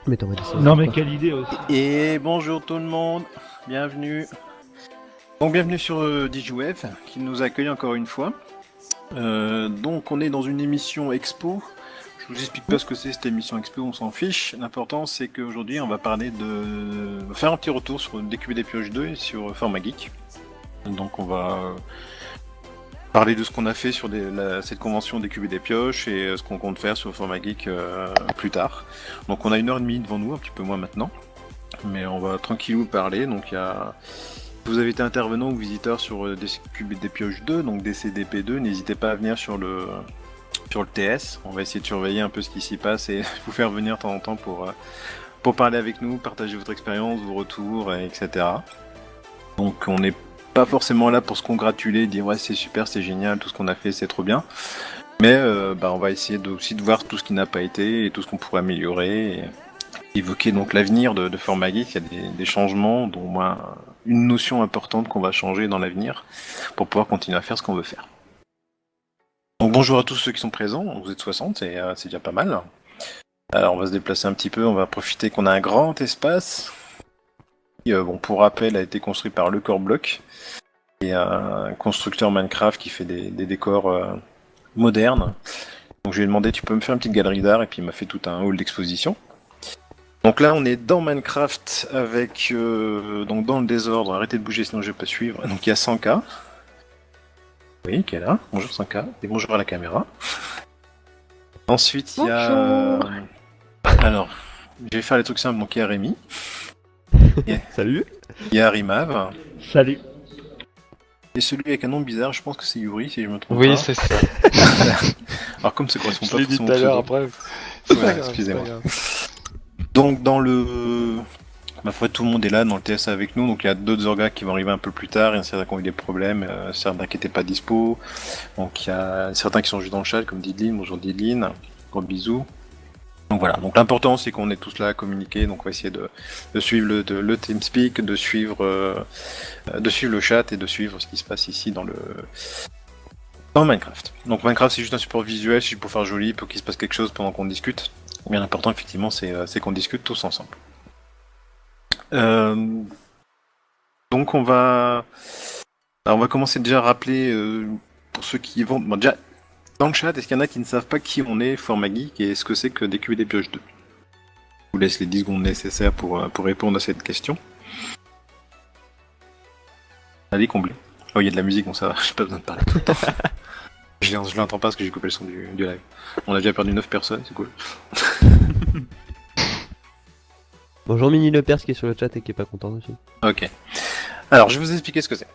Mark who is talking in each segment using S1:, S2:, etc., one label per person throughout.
S1: Mais t'aurais dit ça.
S2: Non mais quelle idée aussi.
S3: Et bonjour tout le monde, bienvenue. Donc bienvenue sur DigiWeb qui nous accueille encore une fois. Donc on est dans une émission expo. Je vous explique pas ce que c'est cette émission expo, on s'en fiche. L'important c'est qu'aujourd'hui on va parler de faire un petit retour sur DQB des Pioches 2 et sur Format Geek. Donc on va parler de ce qu'on a fait sur cette convention DQB des Pioches et ce qu'on compte faire sur Format Geek plus tard. Donc on a 1h30 devant nous, un petit peu moins maintenant. Mais on va tranquillou parler. Donc vous avez été intervenant ou visiteur sur DQB des Pioches 2, donc DCDP2, n'hésitez pas à venir sur le TS. On va essayer de surveiller un peu ce qui s'y passe et vous faire venir de temps en temps pour parler avec nous, partager votre expérience, vos retours, etc. Donc on n'est pas forcément là pour se congratuler, dire ouais c'est super, c'est génial, tout ce qu'on a fait c'est trop bien. Mais on va essayer aussi de voir tout ce qui n'a pas été et tout ce qu'on pourrait améliorer. Et évoquer donc l'avenir de Format Geek. Il y a des changements, dont moi une notion importante qu'on va changer dans l'avenir pour pouvoir continuer à faire ce qu'on veut faire. Donc bonjour à tous ceux qui sont présents, vous êtes 60 et c'est déjà pas mal. Alors on va se déplacer un petit peu, on va profiter qu'on a un grand espace qui, pour rappel, a été construit par Le Core Block, et un constructeur Minecraft qui fait des décors modernes. Donc je lui ai demandé tu peux me faire une petite galerie d'art et puis il m'a fait tout un hall d'exposition. Donc là on est dans Minecraft avec donc dans le désordre, arrêtez de bouger sinon je vais pas suivre. Donc il y a 100K. Oui, qui est là. Bonjour 100K. Et bonjour à la caméra. Ensuite il y a... Alors, je vais faire les trucs simples, donc il y a Rémi.
S1: Salut.
S3: Il y a Rimav.
S2: Salut.
S3: Et celui avec un nom bizarre, je pense que c'est Yuri si je me trompe pas.
S4: Oui, c'est ça.
S3: Alors comme ça correspond
S4: Je
S3: pas
S4: l'ai dit
S3: forcément
S4: tout à
S3: au
S4: l'heure
S3: pseudo.
S4: après. C'est
S3: Ouais,
S4: pas grave,
S3: excusez-moi.
S4: c'est pas grave.
S3: Donc dans le... Ma foi, tout le monde est là dans le TS avec nous, donc il y a d'autres orgas qui vont arriver un peu plus tard, il y en a certains qui ont eu des problèmes, certains qui n'étaient pas dispo, donc il y a certains qui sont juste dans le chat, comme Didline, bonjour Didline, gros bisous. Donc voilà, donc l'important c'est qu'on est tous là à communiquer, donc on va essayer de suivre le TeamSpeak, de suivre le chat et de suivre ce qui se passe ici dans Minecraft. Donc Minecraft c'est juste un support visuel, c'est pour faire joli, pour qu'il se passe quelque chose pendant qu'on discute. Mais l'important effectivement c'est qu'on discute tous ensemble. Donc on va commencer déjà à rappeler pour ceux qui vont... Bon, déjà, dans le chat, est-ce qu'il y en a qui ne savent pas qui on est, Format Geek, et ce que c'est que DQB des Pioches 2 ? Je vous laisse les 10 secondes nécessaires pour répondre à cette question. Allez, comblé. Oh, il y a de la musique, bon ça va, j'ai pas besoin de parler tout le temps. Je l'entends pas parce que j'ai coupé le son du live. On a déjà perdu 9 personnes, c'est cool.
S1: Bonjour Mini Lepers qui est sur le chat et qui est pas content aussi.
S3: Ok. Alors, je vais vous expliquer ce que c'est.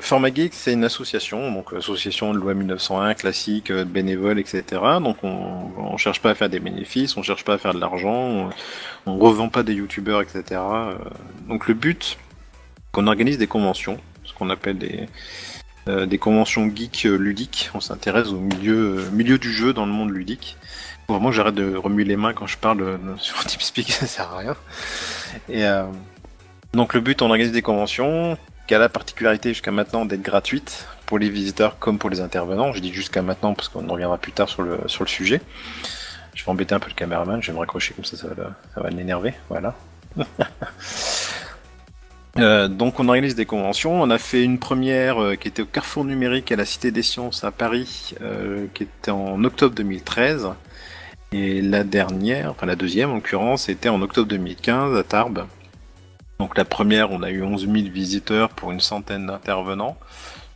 S3: Format Geek, c'est une association, donc association de loi 1901, classique, bénévole, etc. Donc on cherche pas à faire des bénéfices, on cherche pas à faire de l'argent, on revend pas des youtubeurs, etc. Donc le but, qu'on organise des conventions, ce qu'on appelle des conventions geek ludiques. On s'intéresse au milieu du jeu dans le monde ludique. Vraiment, j'arrête de remuer les mains quand je parle sur TeamSpeak, ça sert à rien. Et donc le but, on organise des conventions qui a la particularité jusqu'à maintenant d'être gratuite pour les visiteurs comme pour les intervenants. Je dis jusqu'à maintenant parce qu'on en reviendra plus tard sur le sujet. Je vais embêter un peu le caméraman, je vais me raccrocher comme ça va l'énerver. Voilà. Donc on organise des conventions. On a fait une première qui était au Carrefour Numérique à la Cité des Sciences à Paris, qui était en octobre 2013. Et la dernière, enfin la deuxième en l'occurrence, était en octobre 2015 à Tarbes. Donc la première, on a eu 11 000 visiteurs pour une centaine d'intervenants,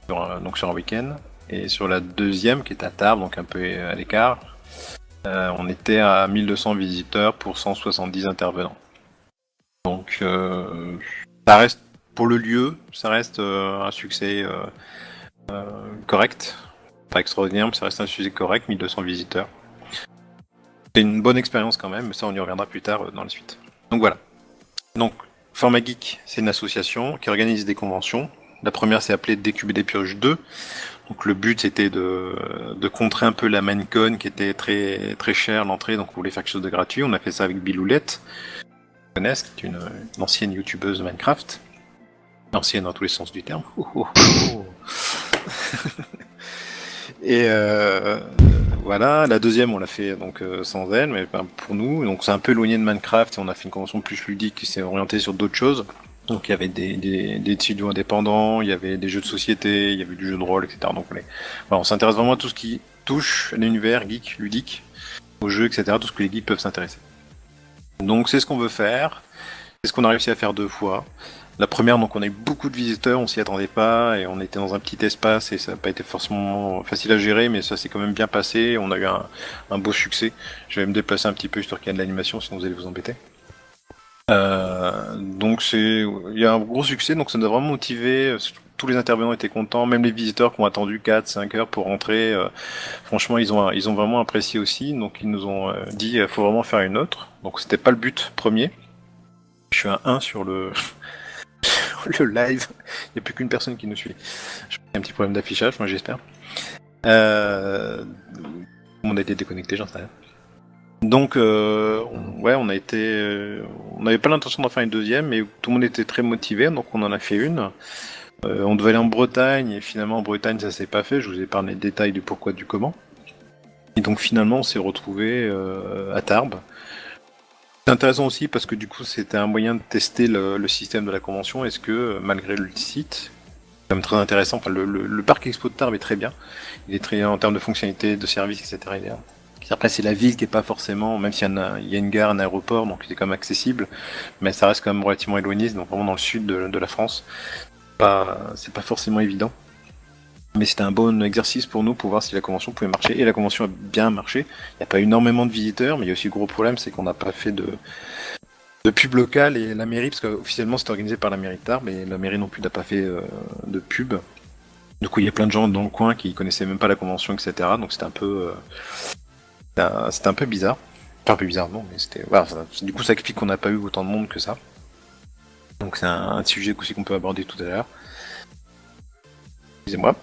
S3: sur un week-end. Et sur la deuxième, qui est à Tarbes, donc un peu à l'écart, on était à 1200 visiteurs pour 170 intervenants. Donc ça reste, pour le lieu, ça reste un succès correct. Pas extraordinaire, mais ça reste un succès correct, 1200 visiteurs. C'est une bonne expérience quand même, mais ça on y reviendra plus tard dans la suite. Donc voilà. Donc Format Geek, c'est une association qui organise des conventions. La première s'est appelée DQB des Pioches 2. Donc le but c'était de contrer un peu la Minecon qui était très très chère l'entrée, donc on voulait faire quelque chose de gratuit. On a fait ça avec Biloulette, qui est une ancienne youtubeuse de Minecraft. Ancienne dans tous les sens du terme. Et voilà, la deuxième, on l'a fait donc sans elle, mais pas pour nous. Donc c'est un peu éloigné de Minecraft et on a fait une convention plus ludique qui s'est orientée sur d'autres choses. Donc il y avait des studios indépendants, il y avait des jeux de société, il y avait du jeu de rôle, etc. Donc voilà, on s'intéresse vraiment à tout ce qui touche à l'univers geek, ludique, aux jeux, etc. Tout ce que les geeks peuvent s'intéresser. Donc c'est ce qu'on veut faire. C'est ce qu'on a réussi à faire 2 fois. La première, donc on a eu beaucoup de visiteurs, on s'y attendait pas, et on était dans un petit espace, et ça n'a pas été forcément facile à gérer, mais ça s'est quand même bien passé, on a eu un beau succès. Je vais me déplacer un petit peu histoire qu'il y ait de l'animation, sinon vous allez vous embêter. Donc il y a un gros succès, donc ça nous a vraiment motivé, tous les intervenants étaient contents, même les visiteurs qui ont attendu 4-5 heures pour rentrer, franchement ils ont vraiment apprécié aussi, donc ils nous ont dit faut vraiment faire une autre, donc c'était pas le but premier. Je suis à 1 sur le live, il n'y a plus qu'une personne qui nous suit. J'ai un petit problème d'affichage, moi j'espère. On a été déconnecté, j'en sais rien. Donc, on a été, on n'avait pas l'intention d'en faire une deuxième, mais tout le monde était très motivé, donc on en a fait une. On devait aller en Bretagne, et finalement en Bretagne ça s'est pas fait, je vous ai parlé des détails du pourquoi du comment. Et donc finalement on s'est retrouvé à Tarbes. C'est intéressant aussi parce que du coup c'était un moyen de tester le système de la convention. Est-ce que malgré le site, c'est quand même très intéressant, enfin, le parc Expo de Tarbes est très bien. Il est très en termes de fonctionnalités, de services, etc. Après c'est la ville qui est pas forcément, même s'il y a une gare, un aéroport, donc c'est quand même accessible, mais ça reste quand même relativement éloigné, donc vraiment dans le sud de la France. C'est pas forcément évident. Mais c'était un bon exercice pour nous pour voir si la convention pouvait marcher. Et la convention a bien marché. Il n'y a pas énormément de visiteurs, mais il y a aussi le gros problème, c'est qu'on n'a pas fait de pub locale et la mairie, parce qu'officiellement c'était organisé par la mairie de Tarbes, mais la mairie non plus n'a pas fait de pub. Du coup, il y a plein de gens dans le coin qui connaissaient même pas la convention, etc. Donc c'était un peu bizarre. Enfin, un peu bizarre, non, mais c'était. Voilà, du coup, ça explique qu'on n'a pas eu autant de monde que ça. Donc c'est un sujet aussi qu'on peut aborder tout à l'heure. Excusez-moi.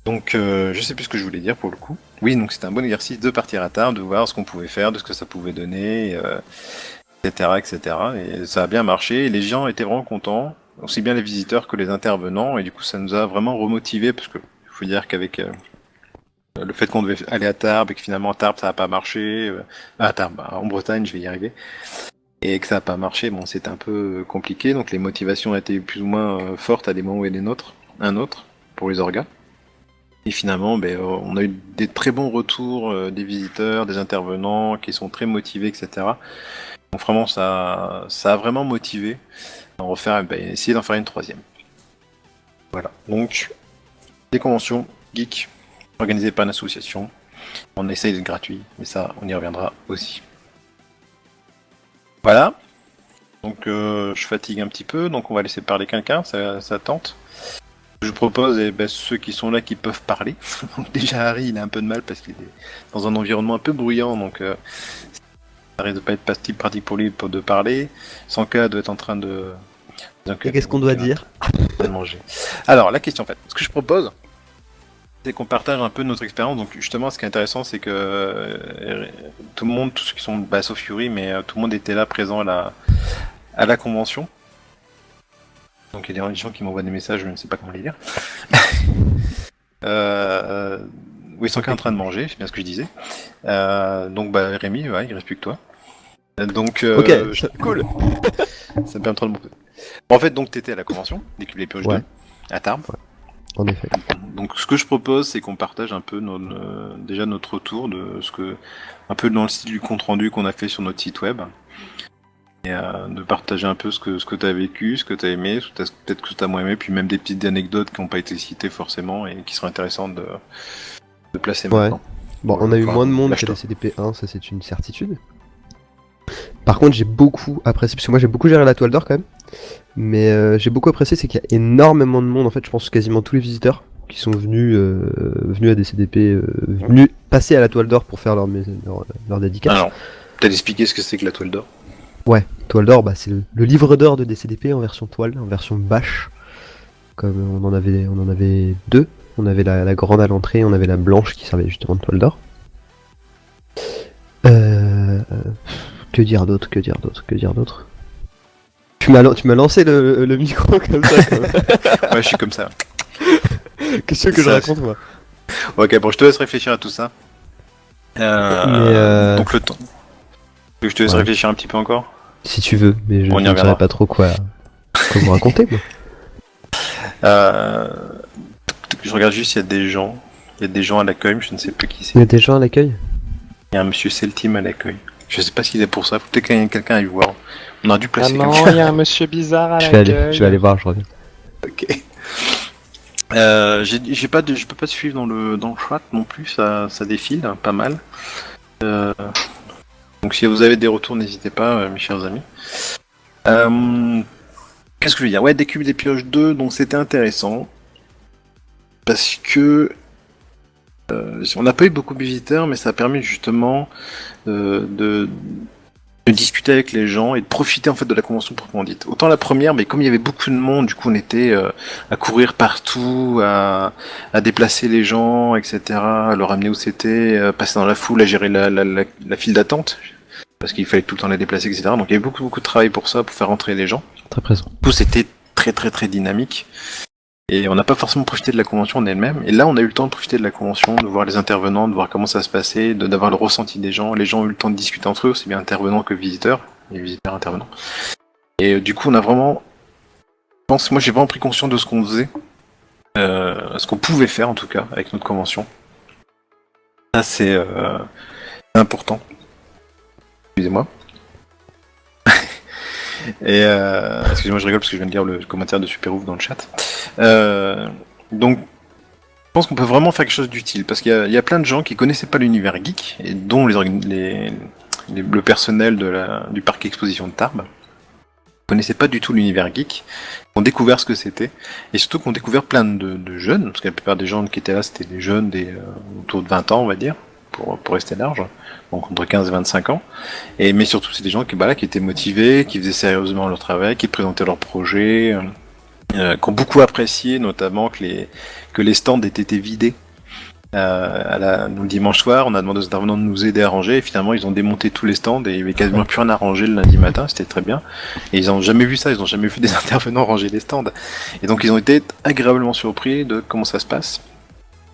S3: Donc je sais plus ce que je voulais dire pour le coup. Oui, donc c'était un bon exercice de partir à Tarbes, de voir ce qu'on pouvait faire, de ce que ça pouvait donner, etc., etc. Et ça a bien marché, et les gens étaient vraiment contents, aussi bien les visiteurs que les intervenants, et du coup ça nous a vraiment remotivés, parce que faut dire qu'avec le fait qu'on devait aller à Tarbes, et que finalement à Tarbes ça n'a pas marché, à Tarbes, en Bretagne je vais y arriver, et que ça n'a pas marché, bon c'était un peu compliqué, donc les motivations étaient plus ou moins fortes à des moments et des nôtres, un autre, pour les orgas. Et finalement, on a eu des très bons retours des visiteurs, des intervenants qui sont très motivés, etc. Donc vraiment, ça a vraiment motivé à en refaire, essayer d'en faire une troisième. Voilà. Donc, des conventions geek organisées par une association. On essaye d'être gratuit, mais ça, on y reviendra aussi. Voilà. Donc, je fatigue un petit peu, donc on va laisser parler quelqu'un, ça tente. Je propose, ceux qui sont là qui peuvent parler. Donc déjà Harry, il a un peu de mal parce qu'il est dans un environnement un peu bruyant, donc ça risque de pas être pratique pour lui de parler. Sanka doit être en train de...
S1: Et qu'est-ce qu'on doit dire ?
S3: De manger. Alors, la question en fait, ce que je propose, c'est qu'on partage un peu notre expérience. Donc justement, ce qui est intéressant, c'est que tout le monde, tous ceux qui sont, sauf Yuri, mais tout le monde était là, présent à la convention. Donc il y a des gens qui m'envoient des messages, je ne sais pas comment les lire. Oui, ils sont en train de manger, c'est bien ce que je disais. Donc Rémi, il reste plus que toi. Donc
S1: Ok,
S3: cool. Ça me permet trop de monter. En fait, donc t'étais à la convention des Cubes les Pioches 2 à Tarbes.
S1: Ouais. En effet.
S3: Donc ce que je propose, c'est qu'on partage un peu déjà notre retour de un peu dans le style du compte rendu qu'on a fait sur notre site web. Et de partager un peu ce que tu as vécu, ce que tu as aimé, peut-être que tu as moins aimé, puis même des petites anecdotes qui n'ont pas été citées forcément et qui seraient intéressantes de placer maintenant.
S1: Bon, on a eu moins de monde qu'à la CDP1, ça c'est une certitude. Par contre, j'ai beaucoup apprécié, parce que moi j'ai beaucoup géré la toile d'or quand même, mais j'ai beaucoup apprécié, c'est qu'il y a énormément de monde, en fait, je pense quasiment tous les visiteurs qui sont venus à des CDP, venus passer à la toile d'or pour faire leur dédicace.
S3: Alors, peut-être expliquer ce que c'est que la toile d'or.
S1: Ouais, toile d'or, c'est le livre d'or de DCDP en version toile, en version bâche. Comme on en avait deux. On avait la grande à l'entrée, on avait la blanche qui servait justement de toile d'or. Que dire d'autre Tu m'as lancé le micro comme ça.
S3: Ouais, je suis comme ça.
S1: Qu'est-ce que je raconte moi ?
S3: Ok, bon, je te laisse réfléchir à tout ça. Donc le temps. Je te laisse
S1: Ouais.
S3: réfléchir un petit peu encore.
S1: Si tu veux, mais je
S3: On y
S1: ne
S3: reviendra.
S1: saurais pas trop quoi vous raconter, moi.
S3: Euh, je regarde juste s'il y a des gens. Il y a des gens à l'accueil, mais je ne sais plus qui
S1: Il y
S3: c'est.
S1: a des gens à l'accueil?
S3: Il y a un monsieur Celtim à l'accueil. Je sais pas s'il est pour ça. Faut peut-être qu'il y ait quelqu'un à y voir. On a dû
S2: Ah
S3: placer
S2: non,
S3: quelqu'un.
S2: il y a un monsieur bizarre à
S1: Je
S2: l'accueil.
S1: vais aller voir, je reviens.
S3: Ok. Je peux pas te suivre dans le chat non plus. Ça défile pas mal. Euh, donc si vous avez des retours, n'hésitez pas, mes chers amis. Qu'est-ce que je veux dire? Ouais, des cubes des pioches 2, donc c'était intéressant. Parce que on n'a pas eu beaucoup de visiteurs, mais ça a permis justement de discuter avec les gens et de profiter en fait de la convention proprement dite. Autant la première, mais comme il y avait beaucoup de monde, du coup on était à courir partout, à déplacer les gens, etc., à leur amener où c'était, passer dans la foule, à gérer la file d'attente, parce qu'il fallait tout le temps les déplacer, etc. Donc il y avait beaucoup de travail pour ça, pour faire rentrer les gens.
S1: Très présent.
S3: Tout c'était très dynamique. Et on n'a pas forcément profité de la convention en elle-même. Et là, on a eu le temps de profiter de la convention, de voir les intervenants, de voir comment ça se passait, d'avoir le ressenti des gens. Les gens ont eu le temps de discuter entre eux, aussi bien intervenants que visiteurs, et visiteurs intervenants. Et du coup, on a vraiment, je pense, moi j'ai vraiment pris conscience de ce qu'on faisait, ce qu'on pouvait faire en tout cas avec notre convention. Ça c'est important. Excusez-moi. Et excusez-moi, je rigole parce que je viens de lire le commentaire de Super Ouf dans le chat. Donc je pense qu'on peut vraiment faire quelque chose d'utile, parce qu'il y a plein de gens qui connaissaient pas l'univers geek, et dont le personnel du parc exposition de Tarbes, connaissaient pas du tout l'univers geek, ont découvert ce que c'était, et surtout qu'on découvert plein de jeunes, parce que la plupart des gens qui étaient là, c'était des jeunes autour de 20 ans, on va dire, pour rester large, donc entre 15 et 25 ans, mais surtout c'est des gens qui étaient motivés, qui faisaient sérieusement leur travail, qui présentaient leurs projets, qui ont beaucoup apprécié notamment que les stands aient été vidés. Nous, le dimanche soir, on a demandé aux intervenants de nous aider à ranger, et finalement ils ont démonté tous les stands et il y avait quasiment plus rien à ranger le lundi matin, c'était très bien. Et ils n'ont jamais vu ça, ils n'ont jamais vu des intervenants ranger les stands. Et donc ils ont été agréablement surpris de comment ça se passe.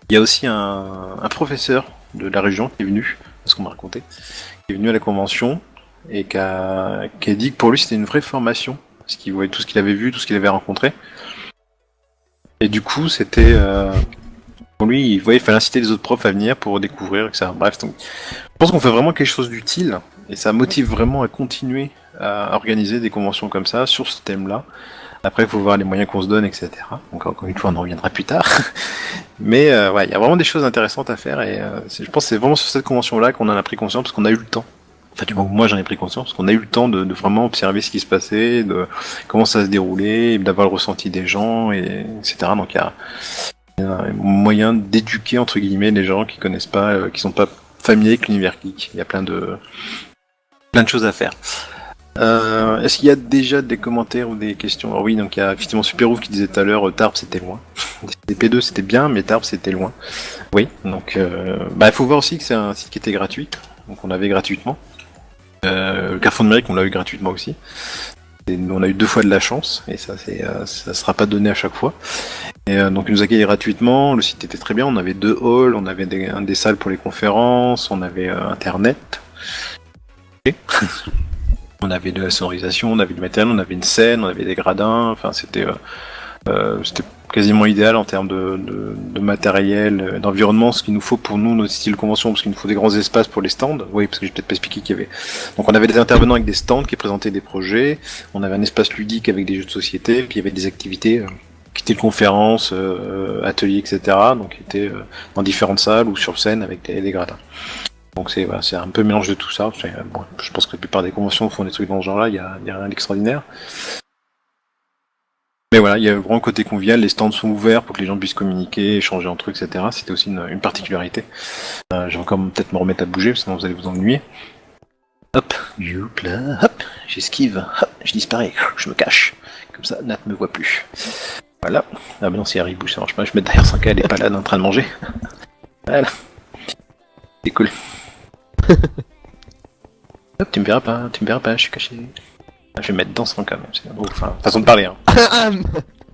S3: Il y a aussi un professeur de la région qui est venu, ce qu'on m'a raconté, qui est venu à la convention et qui a dit que pour lui c'était une vraie formation, parce qu'il voyait tout ce qu'il avait vu, tout ce qu'il avait rencontré. Et du coup, c'était pour lui, il fallait inciter les autres profs à venir pour découvrir, etc. Bref, donc, je pense qu'on fait vraiment quelque chose d'utile et ça motive vraiment à continuer à organiser des conventions comme ça sur ce thème-là. Après, il faut voir les moyens qu'on se donne, etc. Donc, encore une fois, on en reviendra plus tard. Mais ouais, il y a vraiment des choses intéressantes à faire et je pense que c'est vraiment sur cette convention-là qu'on en a pris conscience parce qu'on a eu le temps. Enfin, du moins, moi j'en ai pris conscience parce qu'on a eu le temps de vraiment observer ce qui se passait, de comment ça se déroulait, d'avoir le ressenti des gens, etc. Donc, il y a un moyen d'éduquer entre guillemets les gens qui connaissent pas, qui sont pas familiers avec l'univers geek. Il y a plein de choses à faire. Est-ce qu'il y a déjà des commentaires ou des questions? Alors oui, donc il y a effectivement Superouf qui disait tout à l'heure Tarbes c'était loin. P2 c'était bien, mais Tarbes c'était loin. Oui, donc il faut voir aussi que c'est un site qui était gratuit, donc on l'avait gratuitement. Le Carrefour numérique on l'a eu gratuitement aussi. Et on a eu 2 fois de la chance, et ça sera pas donné à chaque fois. Et donc ils nous accueillaient gratuitement, le site était très bien, on avait 2 halls, on avait des salles pour les conférences, on avait internet. On avait de la sonorisation, on avait du matériel, on avait une scène, on avait des gradins, enfin c'était quasiment idéal en termes de matériel, d'environnement, ce qu'il nous faut pour nous, notre style convention, parce qu'il nous faut des grands espaces pour les stands. Oui, parce que j'ai peut-être pas expliqué qu'il y avait. Donc on avait des intervenants avec des stands qui présentaient des projets, on avait un espace ludique avec des jeux de société, puis il y avait des activités qui étaient conférences, ateliers, etc. Donc qui étaient dans différentes salles ou sur scène avec des gradins. Donc c'est un peu un mélange de tout ça. Bon, je pense que la plupart des conventions font des trucs dans ce genre-là, il y a rien d'extraordinaire. Mais voilà, il y a vraiment le côté convivial, les stands sont ouverts pour que les gens puissent communiquer, échanger entre eux, etc. C'était aussi une particularité. Je vais encore peut-être me remettre à bouger, sinon vous allez vous ennuyer. Hop, youp là, hop, j'esquive, hop, je disparais, je me cache. Comme ça, Nat me voit plus. Voilà. Ah bah non, si Harry bouge, ça marche pas, je vais mettre derrière 5K, elle est pas là, en train de manger. Voilà. C'est cool. Hop, tu me verras pas, je suis caché. Je vais mettre dans 100K même, c'est enfin, façon de parler, hein.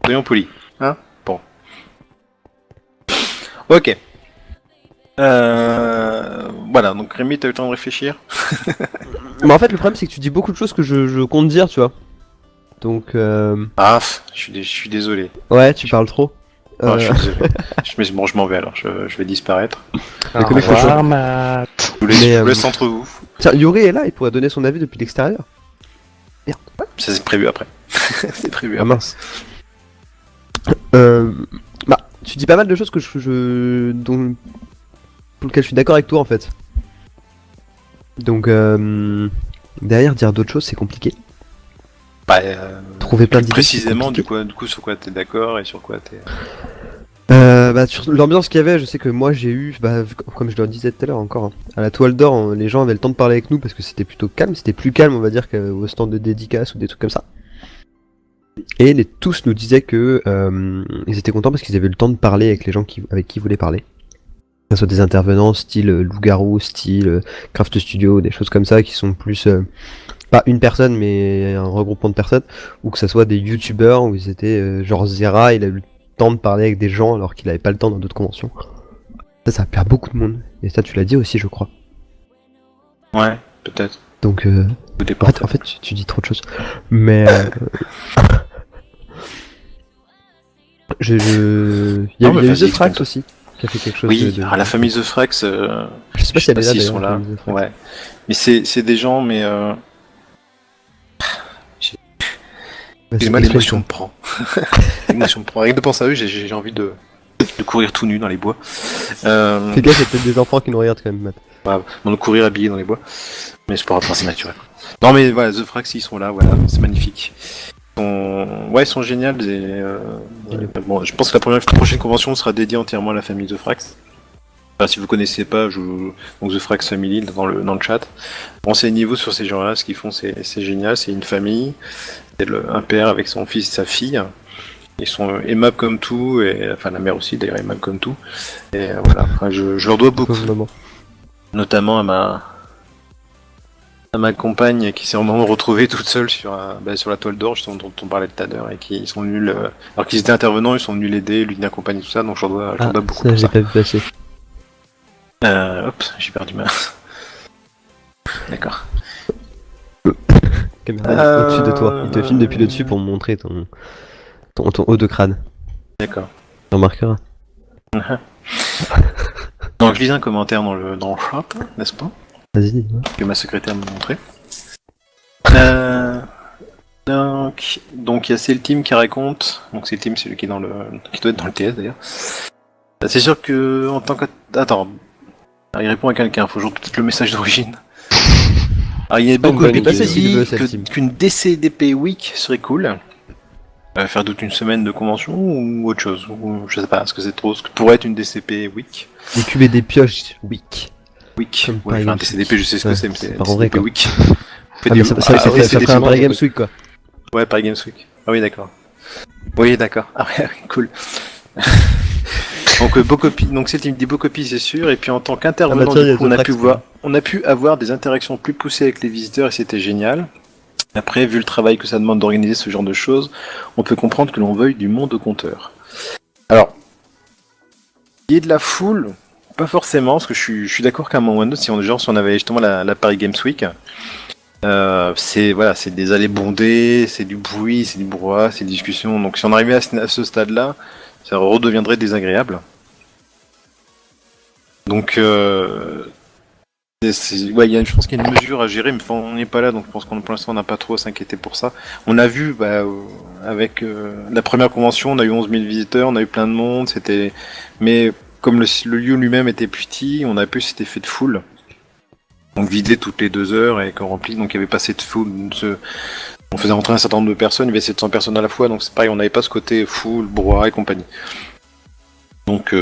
S3: Soyons polis, hein. Bon. Ok. Voilà, donc Rémi, t'as eu le temps de réfléchir?
S1: Mais en fait, le problème, c'est que tu dis beaucoup de choses que je compte dire, tu vois. Donc,
S3: Ah, je suis désolé.
S1: ouais, tu parles trop.
S3: Ah, je suis désolé. Bon, je m'en vais alors, je vais disparaître.
S1: Mais
S2: Au
S1: comment il faut
S2: revoir,
S1: ça
S2: Matt.
S3: Je vous laisse entre vous.
S1: Tiens, Yuri est là, il pourrait donner son avis depuis l'extérieur.
S3: Ça c'est prévu après. C'est prévu
S1: Ah
S3: après.
S1: mince. Bah, tu dis pas mal de choses que dont, pour lesquelles je suis d'accord avec toi en fait. Donc, derrière, dire d'autres choses, c'est compliqué.
S3: Bah,
S1: Trouver plein d'idées.
S3: précisément,
S1: c'est
S3: du
S1: compliqué.
S3: coup, sur quoi t'es d'accord et sur quoi t'es.
S1: Bah, sur l'ambiance qu'il y avait, je sais que moi j'ai eu, bah, comme je le disais tout à l'heure encore, hein, à la Toile d'Or, les gens avaient le temps de parler avec nous parce que c'était plutôt calme, c'était plus calme on va dire qu'au stand de dédicace ou des trucs comme ça. Et tous nous disaient que ils étaient contents parce qu'ils avaient eu le temps de parler avec les gens avec qui ils voulaient parler. Que ce soit des intervenants style Loup-Garou, style Craft Studio, des choses comme ça qui sont plus pas une personne mais un regroupement de personnes, ou que ça soit des youtubeurs où ils étaient genre Zera, il a eu le temps de parler avec des gens alors qu'il avait pas le temps dans d'autres conventions. Ça plaît à beaucoup de monde. Et ça tu l'as dit aussi je crois.
S3: Ouais, peut-être.
S1: Donc
S3: Au départ.
S1: en fait tu dis trop de choses. Mais il y a
S3: Non, mais
S1: eu
S3: vas-y,
S1: The Frax
S3: explique-toi.
S1: aussi qui a fait quelque chose
S3: Oui,
S1: de...
S3: la famille The Frax,
S1: Je sais pas si elle est là
S3: s'ils
S1: d'ailleurs.
S3: sont
S1: la
S3: là.
S1: famille The Frax.
S3: Ouais. Mais c'est des gens, mais excusez-moi,
S1: Explique-toi.
S3: l'émotion me prend. L'émotion me prend. Rien que de penser à eux, j'ai envie de courir tout nu dans les bois.
S1: Fais gaffe, il y a peut-être des enfants qui nous regardent quand même, Matt.
S3: De courir habillé dans les bois. Mais c'est pas grave, c'est naturel. Non, mais voilà, The Frax, ils sont là, voilà, c'est magnifique. Ils sont géniaux. Bon, je pense que la prochaine convention sera dédiée entièrement à la famille The Frax. Enfin, si vous connaissez pas, donc The Frax Family dans le chat. Renseignez-vous sur ces gens-là, ce qu'ils font, c'est génial. C'est une famille, c'est un père avec son fils et sa fille. Ils sont aimables comme tout, et enfin la mère aussi d'ailleurs aimable comme tout. Et voilà, enfin, je leur dois beaucoup,
S1: Pauvre maman.
S3: notamment à ma compagne qui s'est vraiment retrouvée toute seule sur la Toile d'Or, justement, dont on parlait tout à l'heure, et qui sont venus, alors qu'ils étaient intervenants, ils sont venus l'aider, lui accompagner, tout ça, donc je leur dois beaucoup
S1: Ça,
S3: pour
S1: j'ai
S3: ça.
S1: pas vu passer.
S3: Hop, j'ai perdu ma... D'accord.
S1: Caméra au-dessus de toi. Il te filme depuis le dessus pour me montrer ton haut de crâne.
S3: D'accord.
S1: Tu remarqueras.
S3: Donc je lisais un commentaire dans le chat, n'est-ce pas,
S1: Vas-y. Ouais.
S3: que ma secrétaire m'a montré. Donc il y a Celtim qui raconte, donc Celtim c'est celui qui est qui doit être dans le TS d'ailleurs. C'est sûr que en tant que... Attends, alors, il répond à quelqu'un, faut toujours peut-être le message d'origine. Alors il y a beaucoup
S1: bonne
S3: qui
S1: idée,
S3: dit
S1: veut, Celtim.
S3: qu'une DCDP Week serait cool. Faire toute une semaine de convention ou autre chose, ou je sais pas, est-ce que c'est trop ce que pourrait être une DCP Week.
S1: Des cubes et des pioches, week.
S3: Week,
S1: Comme
S3: ouais,
S1: Paris
S3: enfin
S1: Games
S3: DCDP je sais ce que
S1: Ouais,
S3: c'est, mais
S1: c'est
S3: c'est
S1: pas en vrai,
S3: DCDP
S1: quoi.
S3: Week.
S1: Ah, mais ça
S3: oui, c'est
S1: ferait un
S3: des
S1: Paris Games
S3: trucs.
S1: Week quoi.
S3: Ouais, Paris Games Week. Ah oui, d'accord. Oui, d'accord. Ah ouais, cool. Donc Bocopi, donc c'est le team dit Bocopi, c'est sûr. Et puis en tant qu'intervenant,
S1: Ah bah tiens,
S3: du coup,
S1: il y a The Frax,
S3: on a pu avoir des interactions plus poussées avec les visiteurs et c'était génial. Après, vu le travail que ça demande d'organiser ce genre de choses, on peut comprendre que l'on veuille du monde au compteur. Alors, il y a de la foule, pas forcément, parce que je suis d'accord qu'à un moment ou à un autre, si on avait justement la Paris Games Week, c'est des allées bondées, c'est du bruit, c'est du brouhaha, c'est des discussions. Donc si on arrivait à ce stade-là, ça redeviendrait désagréable. Donc je pense qu'il y a une mesure à gérer, mais enfin, on n'est pas là, donc je pense qu'on pour l'instant on n'a pas trop à s'inquiéter pour ça. On a vu avec la première convention, on a eu 11 000 visiteurs, on a eu plein de monde, mais comme le lieu lui-même était petit, on a peu cet effet de foule. Donc vidé toutes les 2 heures et qu'on remplit, donc il n'y avait pas assez de foule. On faisait rentrer un certain nombre de personnes, il y avait 700 personnes à la fois, donc c'est pareil, on n'avait pas ce côté foule, brouhaha et compagnie. Donc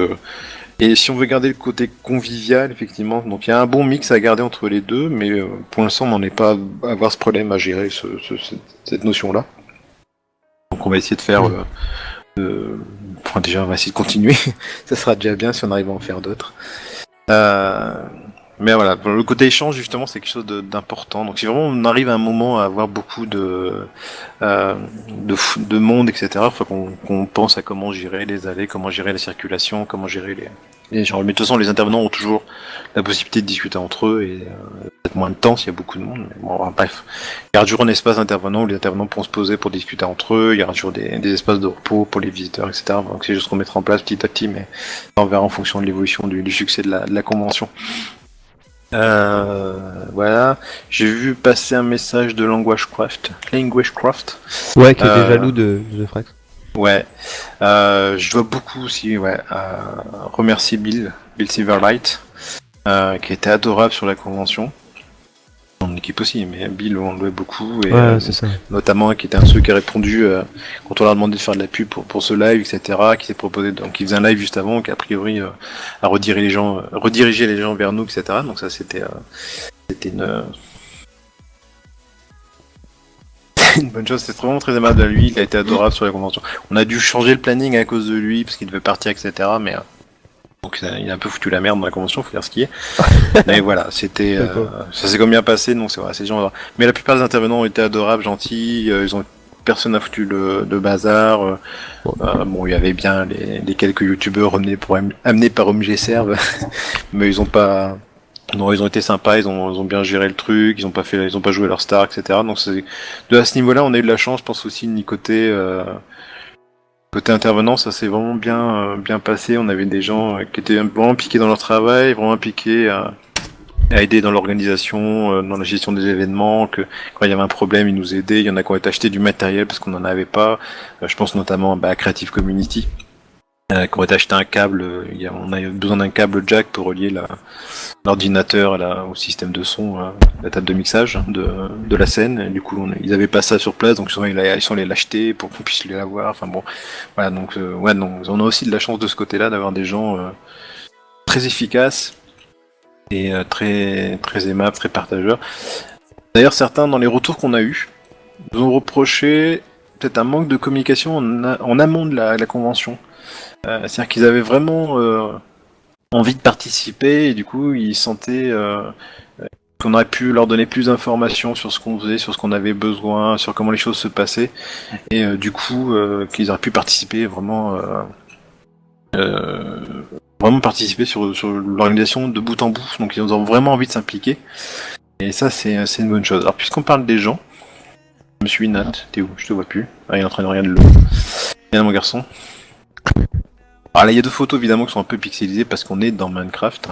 S3: et si on veut garder le côté convivial, effectivement, donc il y a un bon mix à garder entre les deux, mais pour l'instant on n'en est pas à avoir ce problème à gérer cette notion-là. Donc on va essayer de faire... déjà on va essayer de continuer, ça sera déjà bien si on arrive à en faire d'autres. Mais voilà, le côté échange justement c'est quelque chose d'important. Donc si vraiment on arrive à un moment à avoir beaucoup de monde, etc., il faut qu'on pense à comment gérer les allées, comment gérer la circulation, comment gérer les gens. Mais de toute façon, les intervenants ont toujours la possibilité de discuter entre eux et peut-être moins de temps s'il y a beaucoup de monde. Mais bon, bref, il y aura toujours un espace intervenant où les intervenants pourront se poser pour discuter entre eux. Il y aura toujours des espaces de repos pour les visiteurs, etc. Donc c'est juste qu'on mettra en place petit à petit, mais on verra en fonction de l'évolution du succès de la convention. Voilà, j'ai vu passer un message de Languagecraft.
S1: Ouais, qui était jaloux de Frax.
S3: Ouais, je dois beaucoup aussi remercier Bill Silverlight, qui était adorable sur la convention. Mon équipe aussi, mais Bill on le doit beaucoup, et
S1: Ouais, c'est ça.
S3: notamment qui était un de ceux qui a répondu quand on leur a demandé de faire de la pub pour ce live, etc. Qui s'est proposé, donc qui faisait un live juste avant, qui a priori a rediriger les gens vers nous, etc. Donc ça c'était une bonne chose, c'était vraiment très aimable de lui, il a été adorable sur la convention. On a dû changer le planning à cause de lui, parce qu'il devait partir, etc. Mais donc il a un peu foutu la merde dans la convention, faut dire ce qui est. Mais voilà, c'était ça s'est comme bien passé, donc c'est vrai, ces gens. Mais la plupart des intervenants ont été adorables, gentils, personne n'a foutu le bazar. Bon, il y avait bien les quelques youtubeurs amenés par OMGserve, mais ils ont pas. Non, ils ont été sympas, ils ont bien géré le truc, ils ont pas joué leur star, etc. Donc à ce niveau-là, on a eu de la chance, je pense aussi côté intervenant, ça s'est vraiment bien passé. On avait des gens qui étaient vraiment impliqués dans leur travail, vraiment impliqués à aider dans l'organisation, dans la gestion des événements, que quand il y avait un problème, ils nous aidaient. Il y en a qui ont été achetés du matériel parce qu'on n'en avait pas. Je pense notamment à Creative Community, qui ont été achetés un câble. On a eu besoin d'un câble jack pour relier l'ordinateur au système de son, la table de mixage de la scène. Et du coup, ils avaient pas ça sur place, donc ils sont allés l'acheter pour qu'on puisse l'avoir. Enfin bon, voilà. Donc on a aussi de la chance de ce côté-là d'avoir des gens très efficaces et très très aimables, très partageurs. D'ailleurs, certains dans les retours qu'on a eus nous ont reproché peut-être un manque de communication en amont de la convention. C'est-à-dire qu'ils avaient vraiment envie de participer et du coup ils sentaient qu'on aurait pu leur donner plus d'informations sur ce qu'on faisait, sur ce qu'on avait besoin, sur comment les choses se passaient, et du coup qu'ils auraient pu participer vraiment participer sur l'organisation de bout en bout. Donc ils ont vraiment envie de s'impliquer, et ça c'est une bonne chose. Alors puisqu'on parle des gens, je me suis Nat, t'es où? Je te vois plus. Ah, il est en train de regarder l'eau. Viens mon garçon. Alors là, il y a deux photos évidemment qui sont un peu pixelisées parce qu'on est dans Minecraft.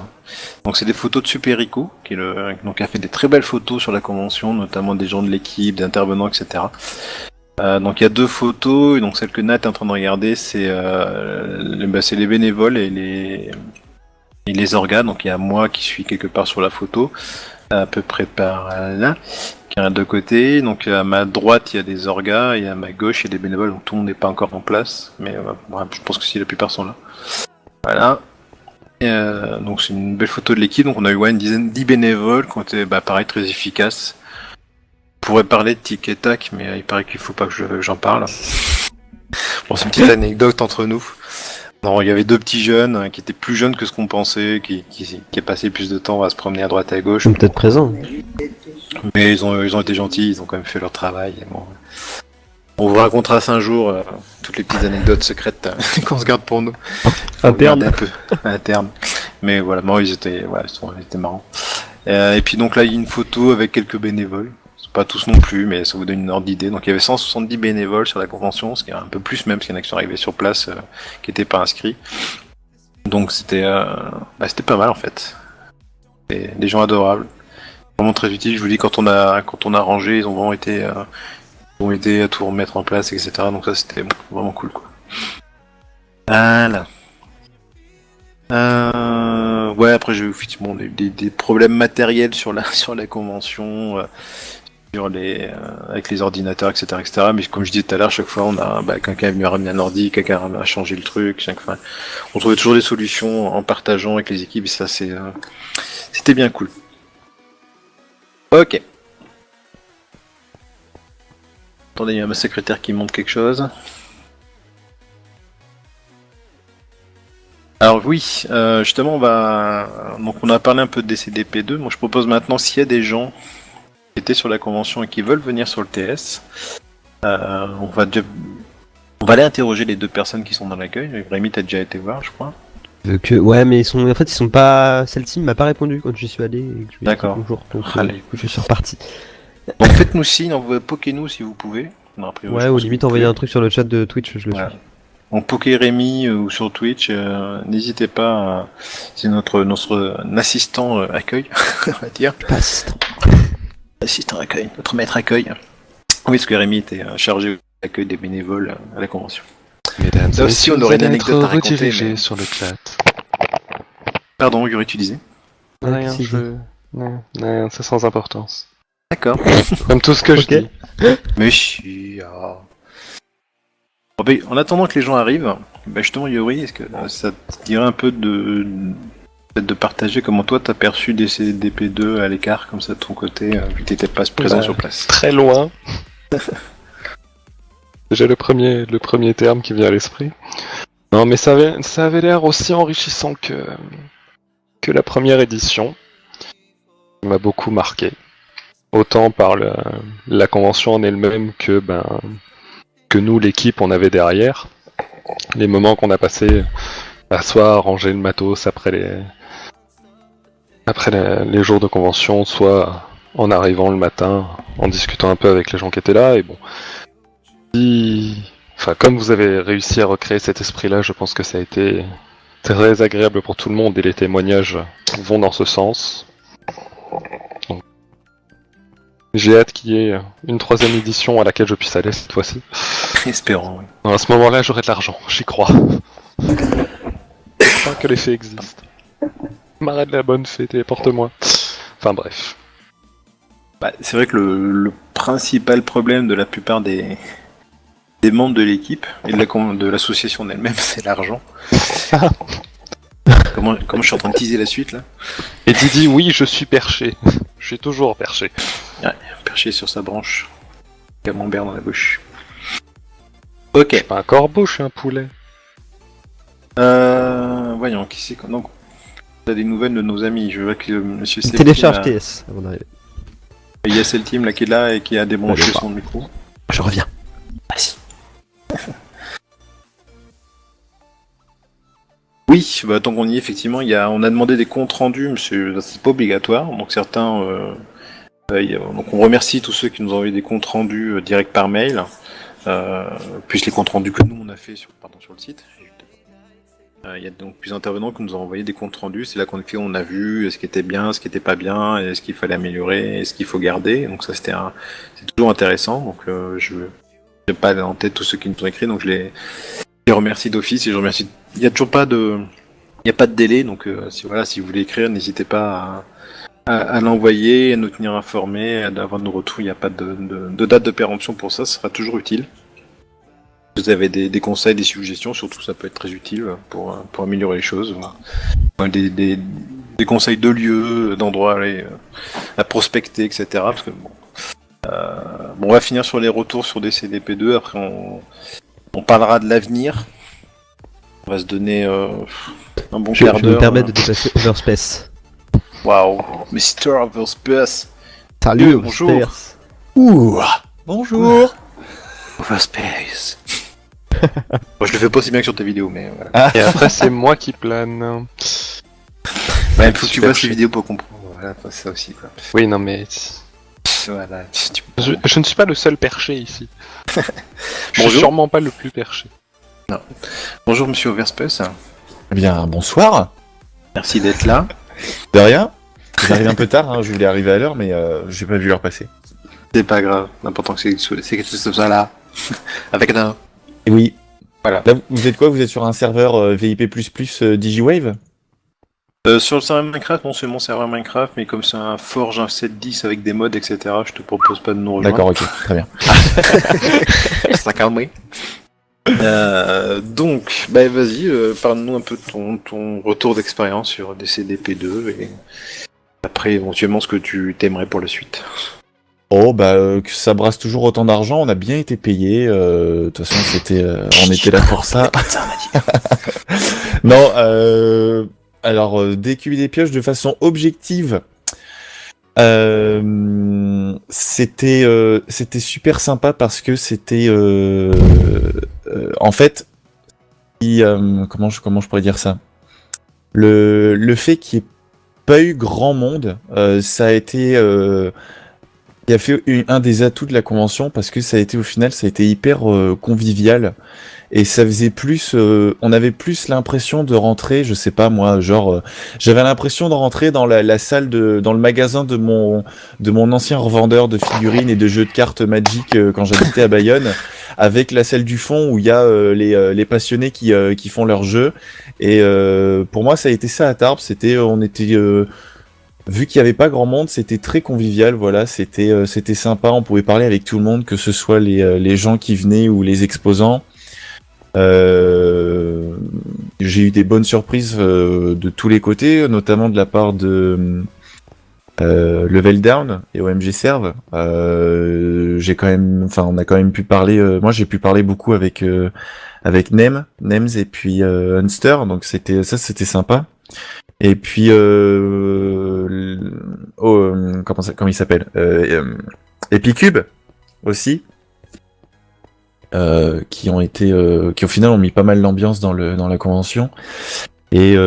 S3: Donc c'est des photos de Super Rico, qui a fait des très belles photos sur la convention, notamment des gens de l'équipe, des intervenants, etc. Donc il y a deux photos, et donc celle que Nat est en train de regarder, c'est les bénévoles et les orgas. Donc il y a moi qui suis quelque part sur la photo, à peu près par là, qui est de côté. Donc à ma droite il y a des orgas et à ma gauche il y a des bénévoles, donc tout le monde n'est pas encore en place, mais je pense que si la plupart sont là. Voilà. Donc c'est une belle photo de l'équipe. Donc on a eu une dizaine, 10 bénévoles qui ont été pareil très efficaces. On pourrait parler de tic et tac, mais il paraît qu'il faut pas que j'en parle. Bon, c'est une petite anecdote entre nous. Non, il y avait deux petits jeunes qui étaient plus jeunes que ce qu'on pensait, qui est passé plus de temps à se promener à droite et à gauche.
S1: Ils sont peut-être présents.
S3: Mais ils ont été gentils, ils ont quand même fait leur travail. Et bon, on vous racontera ça un jour, toutes les petites anecdotes secrètes qu'on se garde pour nous.
S1: À terme.
S3: Un peu à terme. Mais voilà, bon, ils étaient marrants. Et puis donc là, il y a une photo avec quelques bénévoles. C'est pas tous non plus, mais ça vous donne une ordre d'idée. Donc il y avait 170 bénévoles sur la convention, ce qui est un peu plus même, parce qu'il y en a qui sont arrivés sur place, qui n'étaient pas inscrits. Donc c'était pas mal en fait. Et des gens adorables, vraiment très utiles. Je vous dis, quand on a rangé, ils ont vraiment été aidé à tout remettre en place, etc. Donc ça c'était vraiment cool quoi. Voilà. Ouais, après j'ai eu effectivement des problèmes matériels sur la convention, avec les ordinateurs, etc., etc. Mais comme je disais tout à l'heure, chaque fois on a quelqu'un est venu ramener un ordi, quelqu'un a changé le truc. Chaque fois, on trouvait toujours des solutions en partageant avec les équipes, et ça c'était bien cool. Ok. Attendez, il y a ma secrétaire qui montre quelque chose. Alors oui, justement, donc on a parlé un peu de DCDP2. Moi, je propose maintenant, s'il y a des gens qui étaient sur la convention et qui veulent venir sur le TS, on va aller interroger les deux personnes qui sont dans l'accueil. Rémi, t'as déjà été voir, je crois.
S1: Ouais, mais ils sont pas. Celle team m'a pas répondu quand j'y suis allé et que je lui ai dit
S3: D'accord.
S1: bonjour. Donc,
S3: Allez.
S1: du coup, je suis reparti.
S3: Donc faites-nous signe, poké-nous si vous pouvez. Non, a priori,
S1: Ouais,
S3: je
S1: ou
S3: pense que
S1: limite
S3: vous
S1: envoyer
S3: pouvez.
S1: un truc sur le chat de Twitch, je le
S3: Voilà.
S1: suis.
S3: En Poké Rémi ou sur Twitch, n'hésitez pas. C'est notre assistant accueil, on va dire.
S1: Je suis pas assistant.
S3: Assistant accueil, notre maître accueil. Oui, parce que Rémi était chargé de l'accueil des bénévoles à la convention.
S2: Mesdames et
S3: Là aussi,
S2: messieurs,
S3: on
S2: vous
S3: aurait une
S2: allez être
S3: anecdote à raconter.
S2: redirigés
S3: Mais...
S2: sur le chat.
S3: Pardon, Yuri, tu disais.
S1: Ouais,
S2: Rien,
S1: qu'est-ce qu'il
S2: non, c'est sans importance.
S3: D'accord.
S2: Comme tout ce que je
S1: Ok.
S2: dis.
S3: Mais si. Bon, ben, en attendant que les gens arrivent, ben justement, Yuri, est-ce que ça te dirait un peu peut-être de partager comment toi t'as perçu des CDP2 à l'écart comme ça de ton côté, vu que t'étais pas présent
S2: Bah,
S3: sur place.
S2: Très loin. J'ai le premier terme qui vient à l'esprit. Non, mais ça avait l'air aussi enrichissant que la première édition. Ça m'a beaucoup marqué. Autant par la convention en elle-même que nous, l'équipe, on avait derrière. Les moments qu'on a passés à soit ranger le matos après les jours de convention, soit en arrivant le matin, en discutant un peu avec les gens qui étaient là. Et bon, comme vous avez réussi à recréer cet esprit-là, je pense que ça a été très agréable pour tout le monde et les témoignages vont dans ce sens. Donc, j'ai hâte qu'il y ait une 3ème édition à laquelle je puisse aller cette fois-ci.
S3: Espérons, oui.
S2: À ce moment-là, j'aurai de l'argent, j'y crois. Je crois que les fées existent. M'arrête la bonne fée, téléporte-moi. Enfin bref.
S3: Bah, c'est vrai que le principal problème de la plupart des membres de l'équipe et de l'association elle-même, c'est l'argent. comment je suis en train de teaser la suite là?
S2: Et Didi, oui, je suis perché. Je suis toujours perché.
S3: Perché sur sa branche. Camembert dans la bouche. Ok.
S2: Je suis pas un corbeau, je suis un poulet.
S3: Voyons, qui c'est donc on a des nouvelles de nos amis. Je vois que Monsieur Seltim
S1: Télécharge TS avant d'arriver.
S3: il y a Seltim là qui est là et qui a débranché
S1: Allez,
S3: son micro.
S1: Je reviens.
S3: Vas-y. Oui, bah, tant qu'on y est, effectivement, on a demandé des comptes rendus, mais c'est pas obligatoire. Donc certains, donc on remercie tous ceux qui nous ont envoyé des comptes rendus direct par mail, plus les comptes rendus que nous on a fait sur le site. Il y a donc plusieurs intervenants qui nous ont envoyé des comptes rendus. C'est là on a vu ce qui était bien, ce qui était pas bien, et ce qu'il fallait améliorer, et ce qu'il faut garder. Donc ça c'est toujours intéressant. Donc je n'ai pas en tête tous ceux qui nous ont écrit, donc je les remercie d'office et je remercie. Il n'y a toujours pas de délai, donc si vous voulez écrire, n'hésitez pas à l'envoyer, à nous tenir informés, à avoir nos retours. Il n'y a pas de date de péremption pour ça, ce sera toujours utile. Si vous avez des conseils, des suggestions, surtout ça peut être très utile pour améliorer les choses. Des conseils de lieux, d'endroits à prospecter, etc. Parce que on va finir sur les retours sur des CDP2, après on parlera de l'avenir. On va se donner un bon quart d'heure.
S1: Je me permets de dépasser Overspace.
S3: Waouh, Mr. Overspace.
S1: Salut,
S3: bonjour.
S1: Overspace.
S4: Ouh, bonjour.
S3: Overspace. Bon, je le fais pas aussi bien que sur tes vidéos, mais voilà.
S2: Et après, c'est moi qui plane.
S3: Ouais, il faut que tu
S2: Super
S3: vois ces
S2: chier.
S3: vidéos pour comprendre. Voilà, enfin, ça aussi, quoi.
S2: Oui, non mais...
S3: Voilà.
S2: Je ne suis pas le seul perché ici. Je suis
S3: Bonjour.
S2: sûrement pas le plus perché.
S3: Bonjour, Monsieur Overspace.
S4: Eh bien, bonsoir.
S3: Merci d'être là.
S4: De rien. J'arrive un peu tard, hein, je voulais arriver à l'heure, mais j'ai pas vu l'heure passer.
S3: C'est pas grave. L'important c'est que ce soit là. Avec un.
S4: Et oui.
S3: Voilà.
S4: Là, vous êtes quoi? Vous êtes sur un serveur VIP++ DigiWave?
S3: Sur le serveur Minecraft, non, c'est mon serveur Minecraft, mais comme c'est un Forge 1.7.10 avec des mods, etc., je te propose pas de nous rejoindre.
S4: D'accord, ok, très bien.
S3: Ça calme. Donc, bah vas-y, parle-nous un peu de ton retour d'expérience sur DCDP2 et après éventuellement ce que tu t'aimerais pour la suite.
S4: Oh, bah, que ça brasse toujours autant d'argent, on a bien été payé. De toute façon, on était là pour ça. Non, alors, décuver des pioches de façon objective, c'était super sympa parce que c'était, en fait, comment je pourrais dire ça? le fait qu'il n'y ait pas eu grand monde, ça a été qui a fait un des atouts de la convention parce que ça a été au final ça a été hyper convivial et ça faisait plus on avait plus l'impression de rentrer, je sais pas moi, genre j'avais l'impression de rentrer dans la salle dans le magasin de mon ancien revendeur de figurines et de jeux de cartes Magic quand j'habitais à Bayonne, avec la salle du fond où il y a les passionnés qui font leurs jeux. Et pour moi ça a été ça à Tarbes, c'était on était vu qu'il n'y avait pas grand monde, c'était très convivial, voilà, c'était sympa, on pouvait parler avec tout le monde, que ce soit les gens qui venaient ou les exposants. J'ai eu des bonnes surprises de tous les côtés, notamment de la part de Level Down et OMG Serve. J'ai quand même, enfin, on a quand même pu parler. Moi, j'ai pu parler beaucoup avec Nems et puis Unster, donc c'était sympa. Et puis comment il s'appelle, Epicube aussi, qui au final ont mis pas mal l'ambiance dans la convention. Et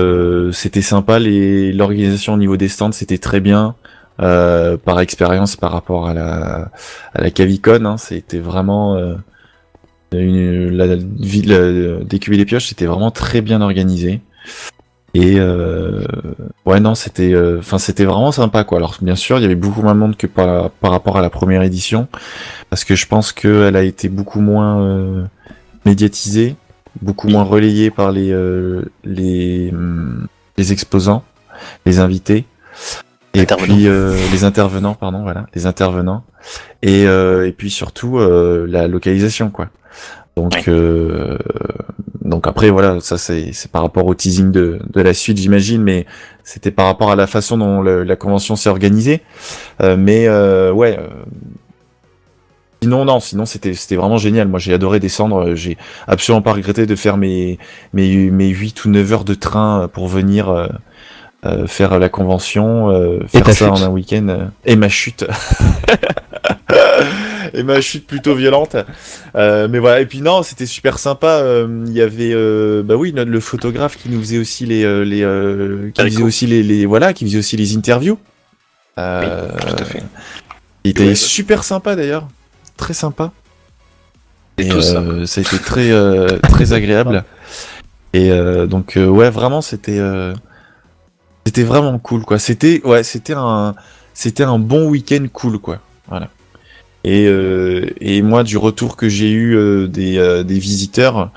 S4: c'était sympa, l'organisation au niveau des stands, c'était très bien. Par expérience par rapport à la Cavicon, hein, c'était vraiment la ville d'Écume et des Pioches, c'était vraiment très bien organisé. Et ouais, non, c'était vraiment sympa, quoi. Alors bien sûr, il y avait beaucoup moins de monde que par rapport à la première édition, parce que je pense qu'elle a été beaucoup moins médiatisée, beaucoup moins relayée par les exposants, les invités, et puis les intervenants, pardon, voilà, les intervenants, et puis surtout la localisation, quoi. Donc donc après voilà, ça c'est par rapport au teasing de la suite, j'imagine, mais c'était par rapport à la façon dont la convention s'est organisée. Ouais. Sinon c'était vraiment génial. Moi j'ai adoré descendre. J'ai absolument pas regretté de faire mes 8 ou 9 heures de train pour venir faire la convention, faire ça en un week-end. Et ma chute. Et ma chute plutôt violente, mais voilà. Et puis non, c'était super sympa. Il y avait bah oui, le photographe qui nous faisait aussi qui faisait aussi les interviews.
S3: Oui, tout à fait.
S4: Il était super sympa d'ailleurs, très sympa. Et ça a été très agréable. Et donc ouais, vraiment c'était vraiment cool, quoi. C'était un bon week-end cool, quoi. Voilà. Et moi, du retour que j'ai eu des visiteurs,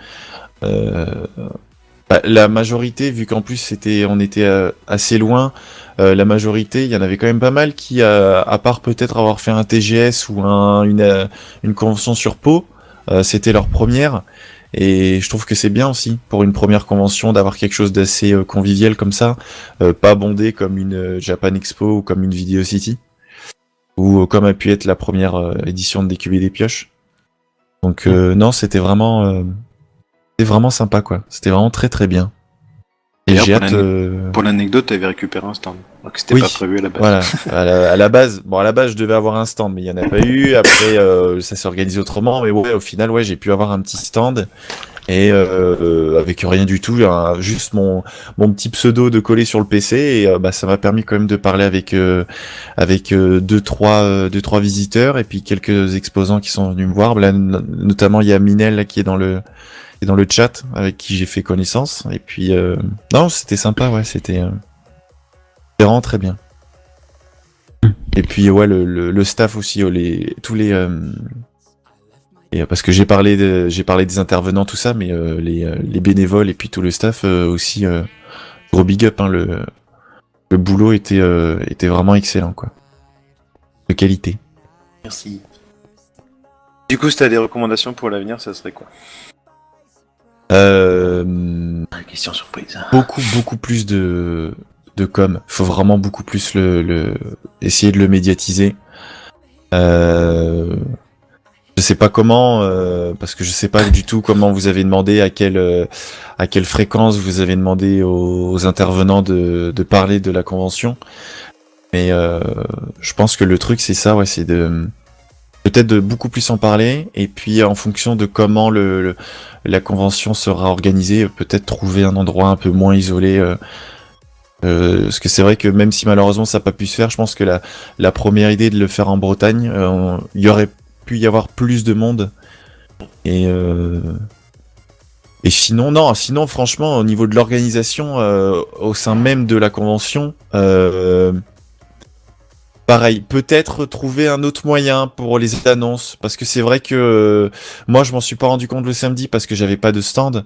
S4: la majorité, vu qu'en plus on était assez loin, la majorité, il y en avait quand même pas mal qui, à part peut-être avoir fait un TGS ou une convention sur Pau, c'était leur première. Et je trouve que c'est bien aussi pour une première convention d'avoir quelque chose d'assez convivial comme ça, pas bondé comme une Japan Expo ou comme une Video City, ou comme a pu être la première édition de Décubé des Pioches. Donc non, c'était vraiment sympa, quoi. C'était vraiment très très bien. Et j'ai hâte.
S3: Pour l'anecdote, t'avais récupéré un stand. Alors que c'était pas prévu à la base.
S4: Voilà. À la base, je devais avoir un stand, mais il y en a pas eu. Après, ça s'est organisé autrement. Mais ouais, au final, ouais, j'ai pu avoir un petit stand. Et avec rien du tout, juste mon petit pseudo de coller sur le PC, et bah ça m'a permis quand même de parler avec deux trois visiteurs et puis quelques exposants qui sont venus me voir. Là, notamment il y a Minel là, qui est dans le chat, avec qui j'ai fait connaissance. Et puis non, c'était sympa, ouais, c'était vraiment très bien. Et puis ouais, le staff aussi, tous les et parce que j'ai parlé des intervenants, tout ça, mais les bénévoles et puis tout le staff aussi, gros big up, hein, le boulot était vraiment excellent, quoi. De qualité.
S3: Merci. Du coup, si t'as des recommandations pour l'avenir, ça serait quoi? Question surprise.
S4: Beaucoup plus de com. Faut vraiment beaucoup plus essayer de le médiatiser. Je sais pas comment, parce que je sais pas du tout comment vous avez demandé, à quelle fréquence vous avez demandé aux intervenants de parler de la convention. Mais je pense que le truc c'est ça, ouais, c'est peut-être de beaucoup plus en parler, et puis en fonction de comment la convention sera organisée, peut-être trouver un endroit un peu moins isolé Parce que c'est vrai que même si malheureusement ça n'a pas pu se faire, je pense que la première idée de le faire en Bretagne, il y aurait pu y avoir plus de monde. Et sinon, non, sinon franchement, au niveau de l'organisation, au sein même de la convention, pareil, peut-être trouver un autre moyen pour les annonces, parce que c'est vrai que moi je m'en suis pas rendu compte le samedi parce que j'avais pas de stand.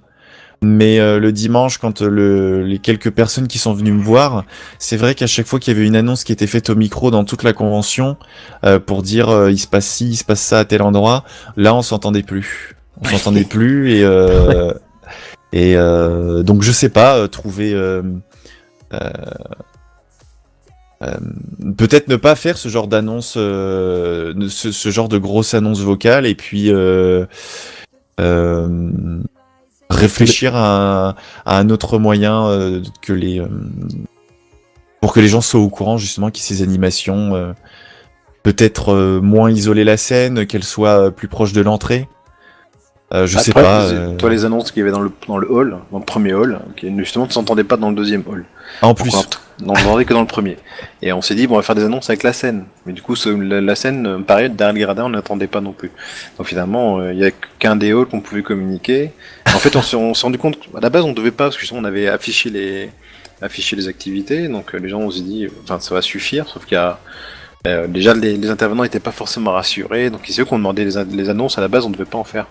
S4: Mais le dimanche, quand les quelques personnes qui sont venues me voir, c'est vrai qu'à chaque fois qu'il y avait une annonce qui était faite au micro dans toute la convention, pour dire il se passe ci, il se passe ça à tel endroit, là on s'entendait plus. On s'entendait plus et donc je sais pas, trouver peut-être ne pas faire ce genre d'annonce, ce genre de grosse annonce vocale et puis réfléchir à un autre moyen pour que les gens soient au courant justement qu'il y ait ces animations, peut-être moins isoler la scène, qu'elle soit plus proche de l'entrée. Je sais pas.
S3: Toi, les annonces qu'il y avait dans le hall, dans le premier hall, qui justement ne s'entendait pas dans le deuxième hall.
S4: En plus.
S3: On n'entendait que dans le premier. Et on s'est dit, bon, on va faire des annonces avec la scène. Mais du coup, la scène, pareil, derrière les gradins, on n'attendait pas non plus. Donc finalement, il n'y a qu'un des halls qu'on pouvait communiquer. En fait, on s'est rendu compte, à la base, on ne devait pas, parce que justement, on avait affiché les activités. Donc les gens, on s'est dit, enfin, ça va suffire, sauf qu'il y a. Déjà, les intervenants n'étaient pas forcément rassurés. Donc c'est eux qui ont demandé les annonces. À la base, on ne devait pas en faire.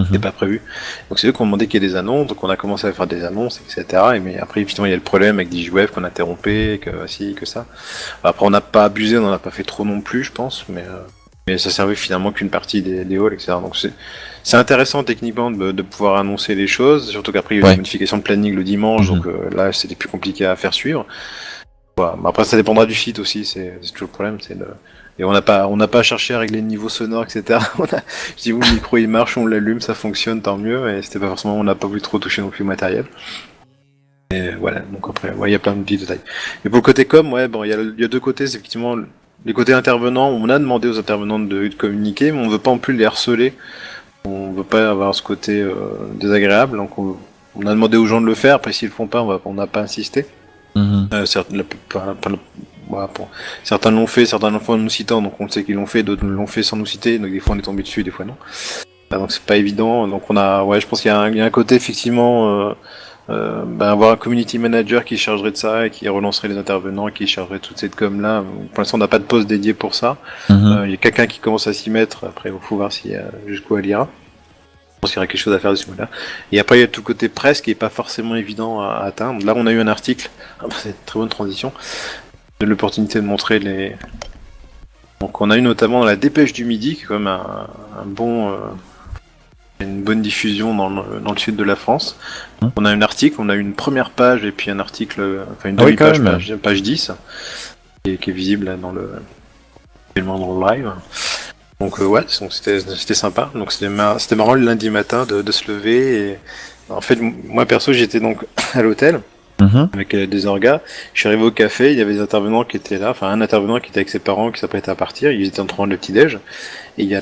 S3: C'était pas prévu. Donc c'est eux qui ont demandé qu'il y ait des annonces, donc on a commencé à faire des annonces, etc. Mais après, évidemment, il y a le problème avec DigiWeb qu'on interrompait, que si, que ça. Après, on n'a pas abusé, on n'en a pas fait trop non plus, je pense, mais ça servait finalement qu'une partie des halls, etc. Donc c'est intéressant techniquement de pouvoir annoncer les choses, surtout qu'après, il y a eu des modifications de planning le dimanche, donc là, c'était plus compliqué à faire suivre. Voilà. Mais après, ça dépendra du site aussi, c'est toujours le problème, Et on n'a pas cherché à régler le niveau sonore, etc. Je dis, le micro il marche, on l'allume, ça fonctionne, tant mieux. Et c'était pas forcément, on n'a pas voulu trop toucher non plus au matériel. Et voilà, donc après, il y a plein de petits détails. Et pour le côté com, il y a deux côtés, c'est effectivement les côtés intervenants. On a demandé aux intervenants de communiquer, mais on veut pas non plus les harceler. On veut pas avoir ce côté désagréable. Donc on a demandé aux gens de le faire. Après, s'ils le font pas, on n'a pas insisté. Certains l'ont fait, certains l'ont fait en nous citant, donc on sait qu'ils l'ont fait, d'autres l'ont fait sans nous citer, donc des fois on est tombé dessus, des fois non. Donc c'est pas évident, donc je pense qu'il y a un côté effectivement, avoir un community manager qui chargerait de ça et qui relancerait les intervenants, qui chargerait toute cette com là. Pour l'instant on n'a pas de poste dédié pour ça. Il y a quelqu'un qui commence à s'y mettre, après il faut voir jusqu'où elle ira. Je pense qu'il y aurait quelque chose à faire de ce moment-là. Et après, il y a tout le côté presse qui est pas forcément évident à atteindre. Là, on a eu un article, c'est une très bonne transition, de l'opportunité de montrer les... Donc on a eu notamment la Dépêche du Midi, qui est quand même une bonne diffusion dans le sud de la France. On a un article, on a eu une première page et puis un article, enfin une demi-page, page 10, qui est visible là, dans le live. Donc donc c'était sympa. Donc c'était marrant le lundi matin de se lever. Et en fait, moi perso, j'étais donc à l'hôtel avec des orgas. Je suis arrivé au café, il y avait des intervenants qui étaient là, enfin un intervenant qui était avec ses parents qui s'apprêtait à partir. Ils étaient en train de prendre le petit déj. Et il y a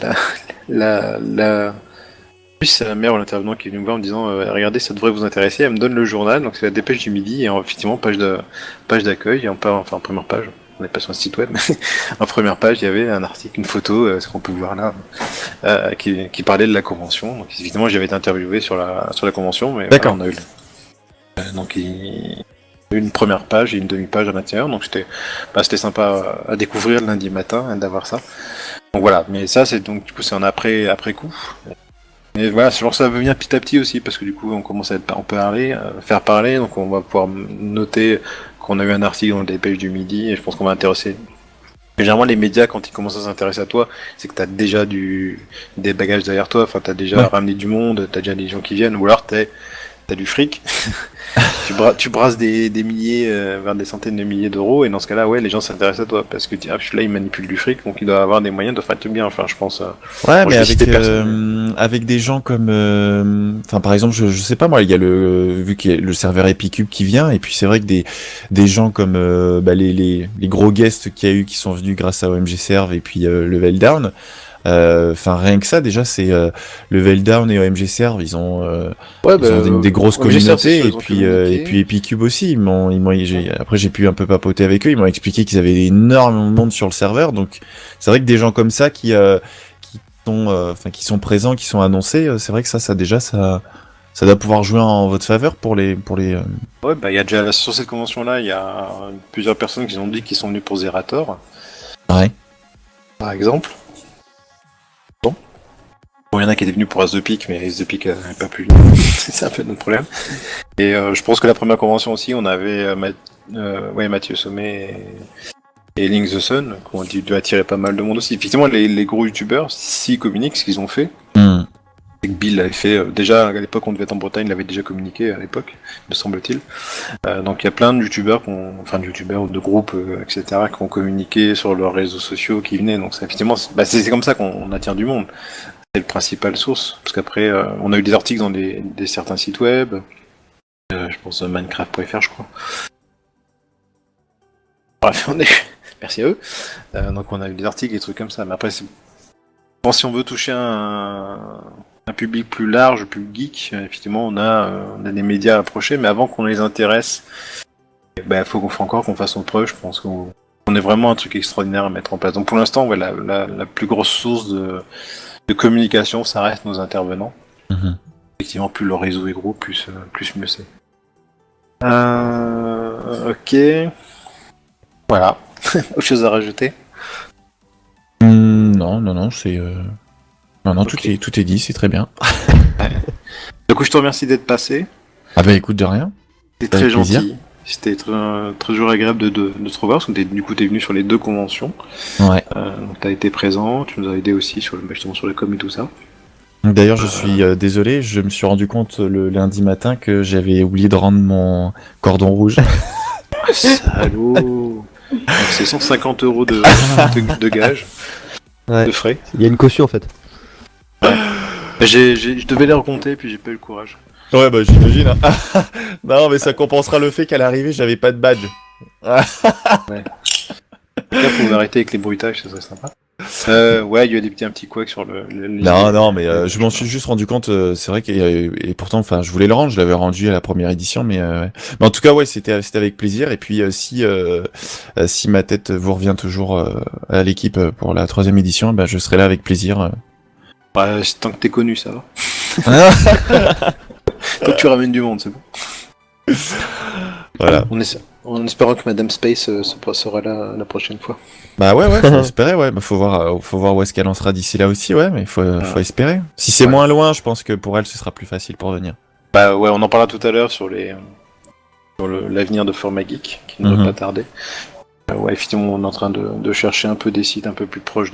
S3: c'est la mère ou l'intervenant qui est venu me voir en me disant regardez, ça devrait vous intéresser. Elle me donne le journal. Donc c'est la Dépêche du Midi et effectivement page d'accueil et enfin première page. On n'est pas sur un site web, mais en première page, il y avait un article, une photo, ce qu'on peut voir là, qui parlait de la convention. Donc, évidemment, j'avais été interviewé sur la convention, mais
S4: d'accord.
S3: Voilà, on a eu il y a eu une première page et une demi-page à l'intérieur, donc c'était sympa à découvrir le lundi matin d'avoir ça. Donc voilà, mais ça, du coup, c'est en après coup. Et voilà, je pense que ça va venir petit à petit aussi, parce que du coup, on commence à faire parler, donc on va pouvoir noter qu'on a eu un article dans le Dépêche du Midi, et je pense qu'on va intéresser. Mais généralement, les médias, quand ils commencent à s'intéresser à toi, c'est que t'as déjà des bagages derrière toi, enfin, t'as déjà ramené du monde, t'as déjà des gens qui viennent, ou alors t'as du fric. tu brasses des milliers, vers des centaines de milliers d'euros, et dans ce cas-là, les gens s'intéressent à toi, parce que là, il manipule du fric, donc il doit avoir des moyens de faire tout bien, enfin, je pense.
S4: Mais avec des gens comme, par exemple, je sais pas moi, il y a vu qu'il y a le serveur Epicube qui vient, et puis c'est vrai que des gens comme les gros guests qu'il y a eu qui sont venus grâce à OMG Serve et puis Level Down. Enfin, rien que ça, déjà, c'est Level Down et OMG Serve, ils ont des grosses
S3: OMG Serve, c'est
S4: communautés,
S3: sûr,
S4: et
S3: ils ont
S4: puis
S3: communiqué.
S4: Epicube aussi. Après, j'ai pu un peu papoter avec eux. Ils m'ont expliqué qu'ils avaient énormément de monde sur le serveur. Donc, c'est vrai que des gens comme ça qui sont présents, qui sont annoncés, c'est vrai que ça doit pouvoir jouer en votre faveur pour les.
S3: Ouais, bah il y a déjà sur cette convention-là, il y a plusieurs personnes qui ont dit qu'ils sont venus pour Zerator,
S4: Ouais.
S3: par exemple. Bon, il y en a qui étaient venus pour As the Peak, mais As the Peak n'avait pas pu. C'est un peu notre problème. Et je pense que la première convention aussi, on avait Mathieu Sommet et Link the Sun, qui ont dû attirer pas mal de monde aussi. Effectivement, les gros youtubeurs, s'ils communiquent, ce qu'ils ont fait, et que Bill l'avait fait, déjà à l'époque, on devait être en Bretagne, il l'avait déjà communiqué à l'époque, me semble-t-il. Donc il y a plein de youtubeurs, de youtubeurs ou de groupes, etc., qui ont communiqué sur leurs réseaux sociaux qui venaient. Donc effectivement, c'est comme ça qu'on attire du monde. C'est le principal source, parce qu'après, on a eu des articles dans certains sites web, je pense Minecraft.fr, je crois. Bref, merci à eux. Donc on a eu des articles, des trucs comme ça. Mais après, bon, si on veut toucher un public plus large, plus geek, effectivement, on a des médias à approcher, mais avant qu'on les intéresse, faut encore qu'on fasse nos preuves. Je pense qu'on est vraiment un truc extraordinaire à mettre en place. Donc pour l'instant, la plus grosse source de communication, ça reste nos intervenants. Effectivement, plus le réseau est gros, plus mieux c'est. Ok. Voilà. Autre chose à rajouter?
S4: Non, c'est. Non,
S3: Ok.
S4: tout est dit, c'est très bien.
S3: Du coup, je te remercie d'être passé.
S4: Ah bah écoute, de rien.
S3: C'était
S4: Avec
S3: très
S4: plaisir.
S3: gentil. C'était très toujours agréable de te revoir, parce que t'es venu sur les deux conventions.
S4: Ouais.
S3: Donc t'as été présent, tu nous as aidé aussi justement sur le com et tout ça.
S4: D'ailleurs, je suis désolé, je me suis rendu compte le lundi matin que j'avais oublié de rendre mon cordon rouge.
S3: Salaud. Donc c'est 150 € de gage,
S1: Ouais.
S3: de frais.
S1: Il y a une caution en fait.
S3: Je devais les recompter, puis j'ai pas eu le courage.
S4: Ouais, bah j'imagine. Hein. Non, mais ça compensera le fait qu'à l'arrivée, j'avais pas de badge.
S3: Là, pour arrêter avec les bruitages, ça serait sympa. Ouais, il y a un petits couacs sur
S4: Non, mais je m'en suis juste rendu compte. C'est vrai et pourtant, enfin, je voulais le rendre. Je l'avais rendu à la première édition, mais ouais. Mais en tout cas, ouais, c'était avec plaisir. Et puis, si ma tête vous revient toujours à l'équipe pour la 3e édition, ben, je serai là avec plaisir.
S3: Ouais, tant que t'es connu, ça va. Tant que tu ramènes du monde, c'est bon.
S4: Voilà.
S3: En espérant que Madame Space sera là la prochaine fois.
S4: Bah ouais, faut espérer, ouais. Bah, faut voir où est-ce qu'elle en sera d'ici là aussi, ouais. Mais faut espérer. Si c'est moins loin, je pense que pour elle, ce sera plus facile pour venir.
S3: Bah ouais, on en parlera tout à l'heure sur l'avenir de Format Geek, qui ne doit pas tarder. Ouais, effectivement, on est en train de chercher un peu des sites un peu plus proches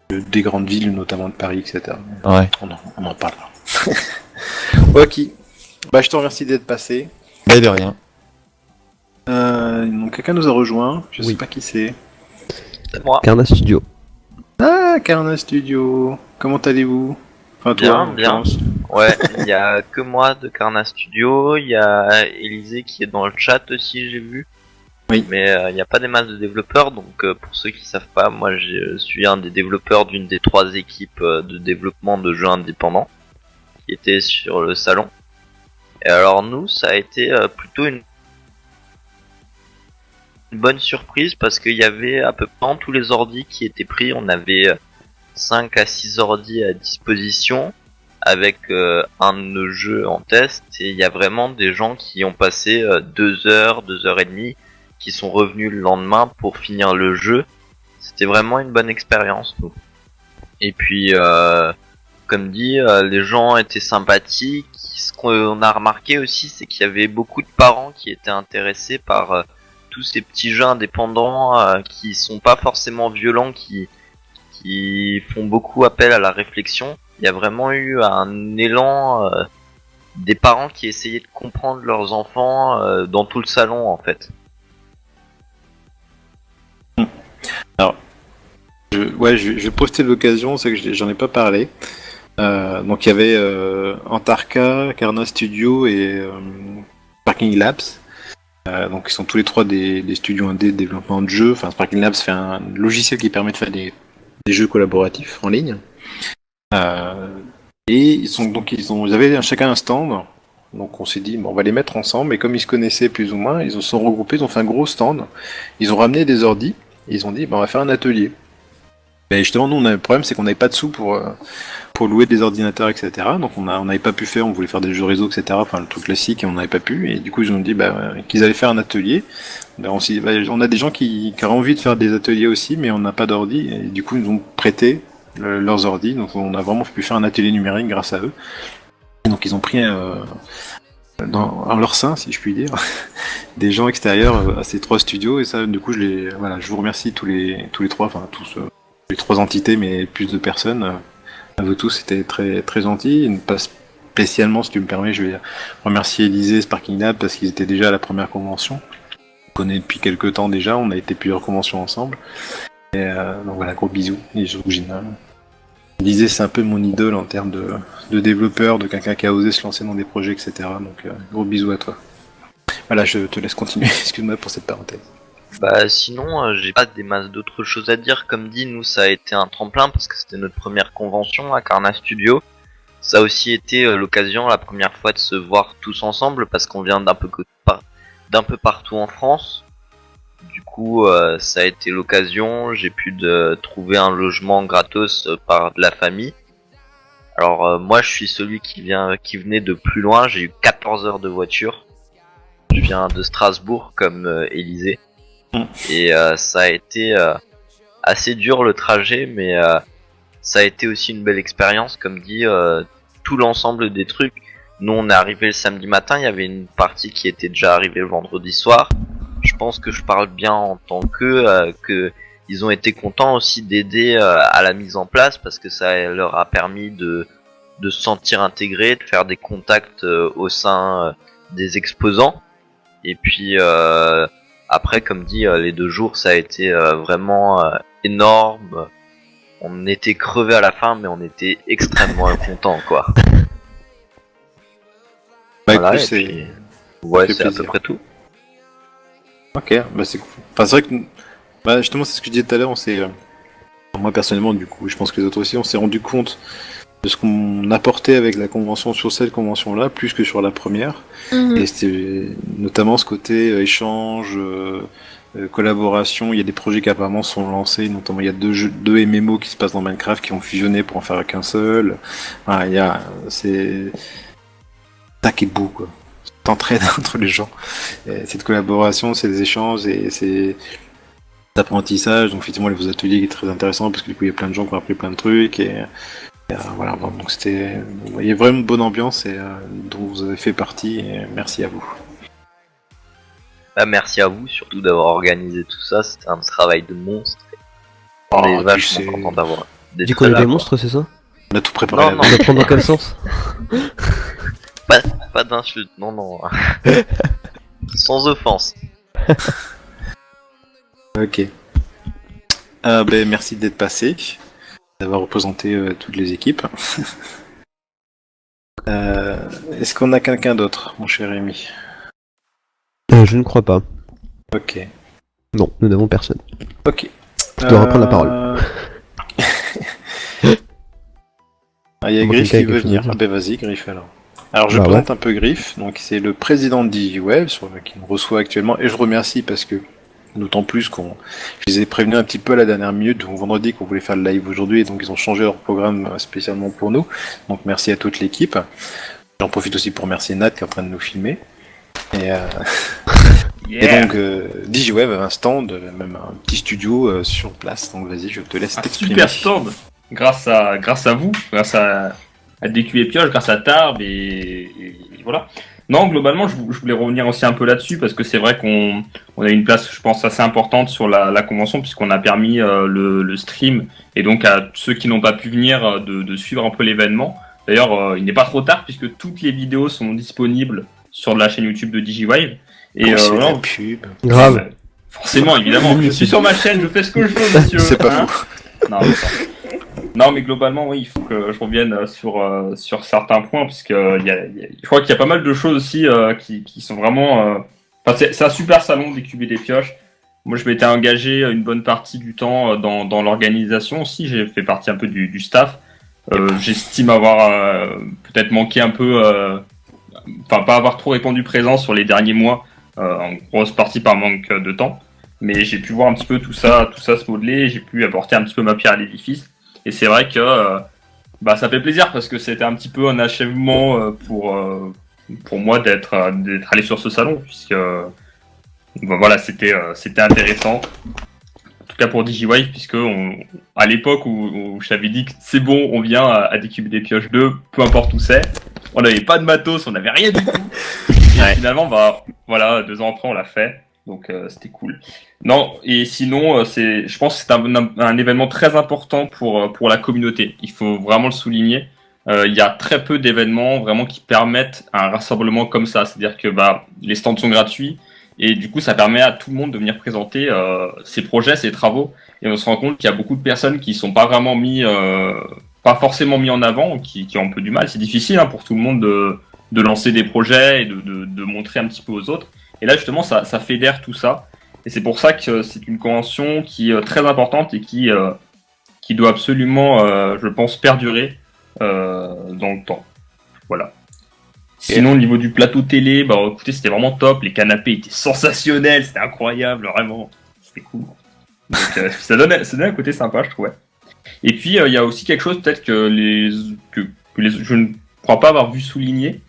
S3: des grandes villes, notamment de Paris, etc.
S4: Ouais.
S3: On en parlera. Ok. Bah, je te remercie d'être passé.
S4: Bah de rien.
S3: Donc, quelqu'un nous a rejoint. Je sais pas qui c'est.
S5: C'est moi.
S1: Carna Studio.
S3: Ah, Carna Studio. Comment allez-vous? Enfin, toi,
S5: Bien. Ouais, il y a que moi de Carna Studio, il y a Élisée qui est dans le chat aussi, j'ai vu.
S3: Oui.
S5: Mais il n'y a pas des masses de développeurs, donc pour ceux qui savent pas, moi je suis un des développeurs d'une des 3 équipes de développement de jeux indépendants qui était sur le salon. Et alors nous, ça a été plutôt une bonne surprise parce qu'il y avait à peu près tous les ordis qui étaient pris. On avait 5 à 6 ordis à disposition avec un de nos jeux en test, et il y a vraiment des gens qui ont passé 2 heures, 2 heures et demie, qui sont revenus le lendemain pour finir le jeu. C'était vraiment une bonne expérience, nous. Et puis, comme dit, les gens étaient sympathiques. Ce qu'on a remarqué aussi, c'est qu'il y avait beaucoup de parents qui étaient intéressés par tous ces petits jeux indépendants qui sont pas forcément violents, qui font beaucoup appel à la réflexion. Il y a vraiment eu un élan des parents qui essayaient de comprendre leurs enfants dans tout le salon, en fait.
S3: Alors, je vais profiter de l'occasion, c'est que j'en ai pas parlé. Donc il y avait Antarka, Carna Studio et Sparking Labs. Donc ils sont tous les 3 des studios indés de développement de jeux. Enfin, Sparking Labs fait un logiciel qui permet de faire des des jeux collaboratifs en ligne. Et ils avaient chacun un stand. Donc on s'est dit, bon, on va les mettre ensemble. Et comme ils se connaissaient plus ou moins, ils se sont regroupés, ils ont fait un gros stand. Ils ont ramené des ordis. Et ils ont dit, on va faire un atelier. Et justement, nous, le problème, c'est qu'on n'avait pas de sous pour louer des ordinateurs, etc. Donc on n'avait pas pu faire, on voulait faire des jeux réseau, etc. Enfin, le truc classique, et on n'avait pas pu. Et du coup, ils ont dit qu'ils allaient faire un atelier. On a des gens qui auraient envie de faire des ateliers aussi, mais on n'a pas d'ordi. Et du coup, ils nous ont prêté leurs ordis. Donc on a vraiment pu faire un atelier numérique grâce à eux. Et donc ils ont pris en leur sein, si je puis dire, des gens extérieurs à ces 3 studios. Et ça, du coup, je vous remercie tous les 3, enfin tous les 3 entités, mais plus de personnes. À vous tous, c'était très très gentil. Pas spécialement, si tu me permets, je vais remercier Élysée, Sparking Lab, parce qu'ils étaient déjà à la première convention. On connaît depuis quelques temps déjà, on a été plusieurs conventions ensemble. Et donc voilà, gros bisous. Et Élysée, c'est un peu mon idole en termes de développeur, de quelqu'un qui a osé se lancer dans des projets, etc. Donc gros bisous à toi. Voilà, je te laisse continuer, excuse-moi pour cette parenthèse.
S5: Sinon, j'ai pas des masses d'autres choses à dire. Comme dit, nous, ça a été un tremplin parce que c'était notre première convention à Carna Studio. Ça a aussi été l'occasion, la première fois, de se voir tous ensemble parce qu'on vient d'un peu partout en France. Du coup, ça a été l'occasion. J'ai pu trouver un logement gratos par de la famille. Alors, moi, je suis celui qui venait de plus loin. J'ai eu 14 heures de voiture. Je viens de Strasbourg comme Élysée. Et ça a été assez dur le trajet, mais ça a été aussi une belle expérience, comme dit, tout l'ensemble des trucs. Nous on est arrivé le samedi matin, il y avait une partie qui était déjà arrivée le vendredi soir. Je pense que je parle bien en tant que ils ont été contents aussi d'aider à la mise en place, parce que ça leur a permis de se sentir intégrés, de faire des contacts au sein des exposants. Et puis après, comme dit, les 2 jours, ça a été vraiment énorme. On était crevés à la fin, mais on était extrêmement contents, quoi. Voilà,
S3: écoute,
S5: c'est à peu près tout.
S3: Ok, c'est cool. Enfin, c'est vrai que justement, c'est ce que je disais tout à l'heure. Moi personnellement, du coup, je pense que les autres aussi, on s'est rendu compte de ce qu'on apportait avec la convention sur cette convention-là, plus que sur la première. Et c'était notamment ce côté échange, collaboration. Il y a des projets qui apparemment sont lancés, notamment il y a 2 MMO qui se passent dans Minecraft qui ont fusionné pour en faire qu'un seul. Enfin, c'est ça qui est beau, quoi. Cette entraide entre les gens, et cette collaboration, ces échanges et ces apprentissages. Donc effectivement, les ateliers qui est très intéressant parce que du coup il y a plein de gens qui ont appris plein de trucs et voilà, donc il y a vraiment une bonne ambiance et dont vous avez fait partie, et merci à vous.
S5: Merci à vous, surtout d'avoir organisé tout ça, c'était un travail de monstre. On est vachement content d'avoir d'être
S1: Du coup, on est
S5: là,
S1: des
S5: quoi.
S1: monstres, c'est ça?
S3: On a tout préparé.
S5: Non,
S1: On va prendre dans quel sens?
S5: Pas d'insultes, non. Sans offense.
S3: Ok. Merci d'être passé, d'avoir représenté toutes les équipes. Est-ce qu'on a quelqu'un d'autre, mon cher Rémi?
S1: Je ne crois pas.
S3: Ok.
S1: Non, nous n'avons personne.
S3: Ok.
S1: Je dois reprendre la parole.
S3: Il y a
S1: Bon,
S3: Griff
S1: quelqu'un
S3: qui
S1: a
S3: veut
S1: quelque chose à
S3: venir.
S1: dire.
S3: Vas-y, Griff alors. Alors je présente un peu Griff, donc c'est le président de DigiWeb qui nous reçoit actuellement, et je remercie parce que, d'autant plus je les ai prévenus un petit peu à la dernière minute, donc vendredi qu'on voulait faire le live aujourd'hui, et donc ils ont changé leur programme spécialement pour nous, donc merci à toute l'équipe. J'en profite aussi pour remercier Nat qui est en train de nous filmer. Et donc DigiWeb a un stand, même un petit studio sur place, donc vas-y, je te laisse t'exprimer.
S6: Super stand, grâce à vous, grâce à DQ et Pioche, grâce à Tarbes et voilà. Non, globalement, je voulais revenir aussi un peu là-dessus parce que c'est vrai qu'on a une place, je pense, assez importante sur la convention puisqu'on a permis le stream et donc à ceux qui n'ont pas pu venir de suivre un peu l'événement. D'ailleurs, il n'est pas trop tard puisque toutes les vidéos sont disponibles sur la chaîne YouTube de DigiWave. Et
S3: la pub.
S1: Grave.
S6: Forcément, évidemment. Je suis sur ma chaîne, je fais ce que je veux, monsieur.
S3: C'est pas faux.
S6: Non, mais globalement, oui, il faut que je revienne sur certains points, puisque je crois qu'il y a pas mal de choses aussi qui sont vraiment... Enfin, c'est un super salon des cubes et des pioches. moi je m'étais engagé une bonne partie du temps dans l'organisation aussi. J'ai fait partie un peu du staff. J'estime avoir peut-être manqué un peu, enfin pas avoir trop répondu présent sur les derniers mois, en grosse partie par manque de temps. Mais j'ai pu voir un petit peu tout ça se modeler. J'ai pu apporter un petit peu ma pierre à l'édifice. Et c'est vrai que ça fait plaisir parce que c'était un petit peu un achèvement pour moi d'être allé sur ce salon, puisque voilà, c'était intéressant. En tout cas pour DigiWife, puisque à l'époque où je t'avais dit que c'est bon, on vient à DQB des pioches 2, peu importe où c'est, on n'avait pas de matos, on n'avait rien du tout. Et finalement, voilà, 2 ans après, on l'a fait. Donc c'était cool. Non, et sinon, je pense que c'est un événement très important pour la communauté. Il faut vraiment le souligner. Il y a très peu d'événements vraiment qui permettent un rassemblement comme ça. C'est-à-dire que les stands sont gratuits et du coup, ça permet à tout le monde de venir présenter ses projets, ses travaux. Et on se rend compte qu'il y a beaucoup de personnes qui sont pas vraiment pas forcément mis en avant, qui ont un peu du mal. C'est difficile pour tout le monde de lancer des projets et de montrer un petit peu aux autres. Et là, justement, ça fédère tout ça. Et c'est pour ça que c'est une convention qui est très importante et qui doit absolument, je pense, perdurer dans le temps. Voilà. Sinon, au niveau du plateau télé, écoutez, c'était vraiment top. Les canapés étaient sensationnels, c'était incroyable, vraiment. C'était cool. Donc, ça donnait un côté sympa, je trouvais. Et puis, il y a aussi quelque chose peut-être que je ne crois pas avoir vu souligner.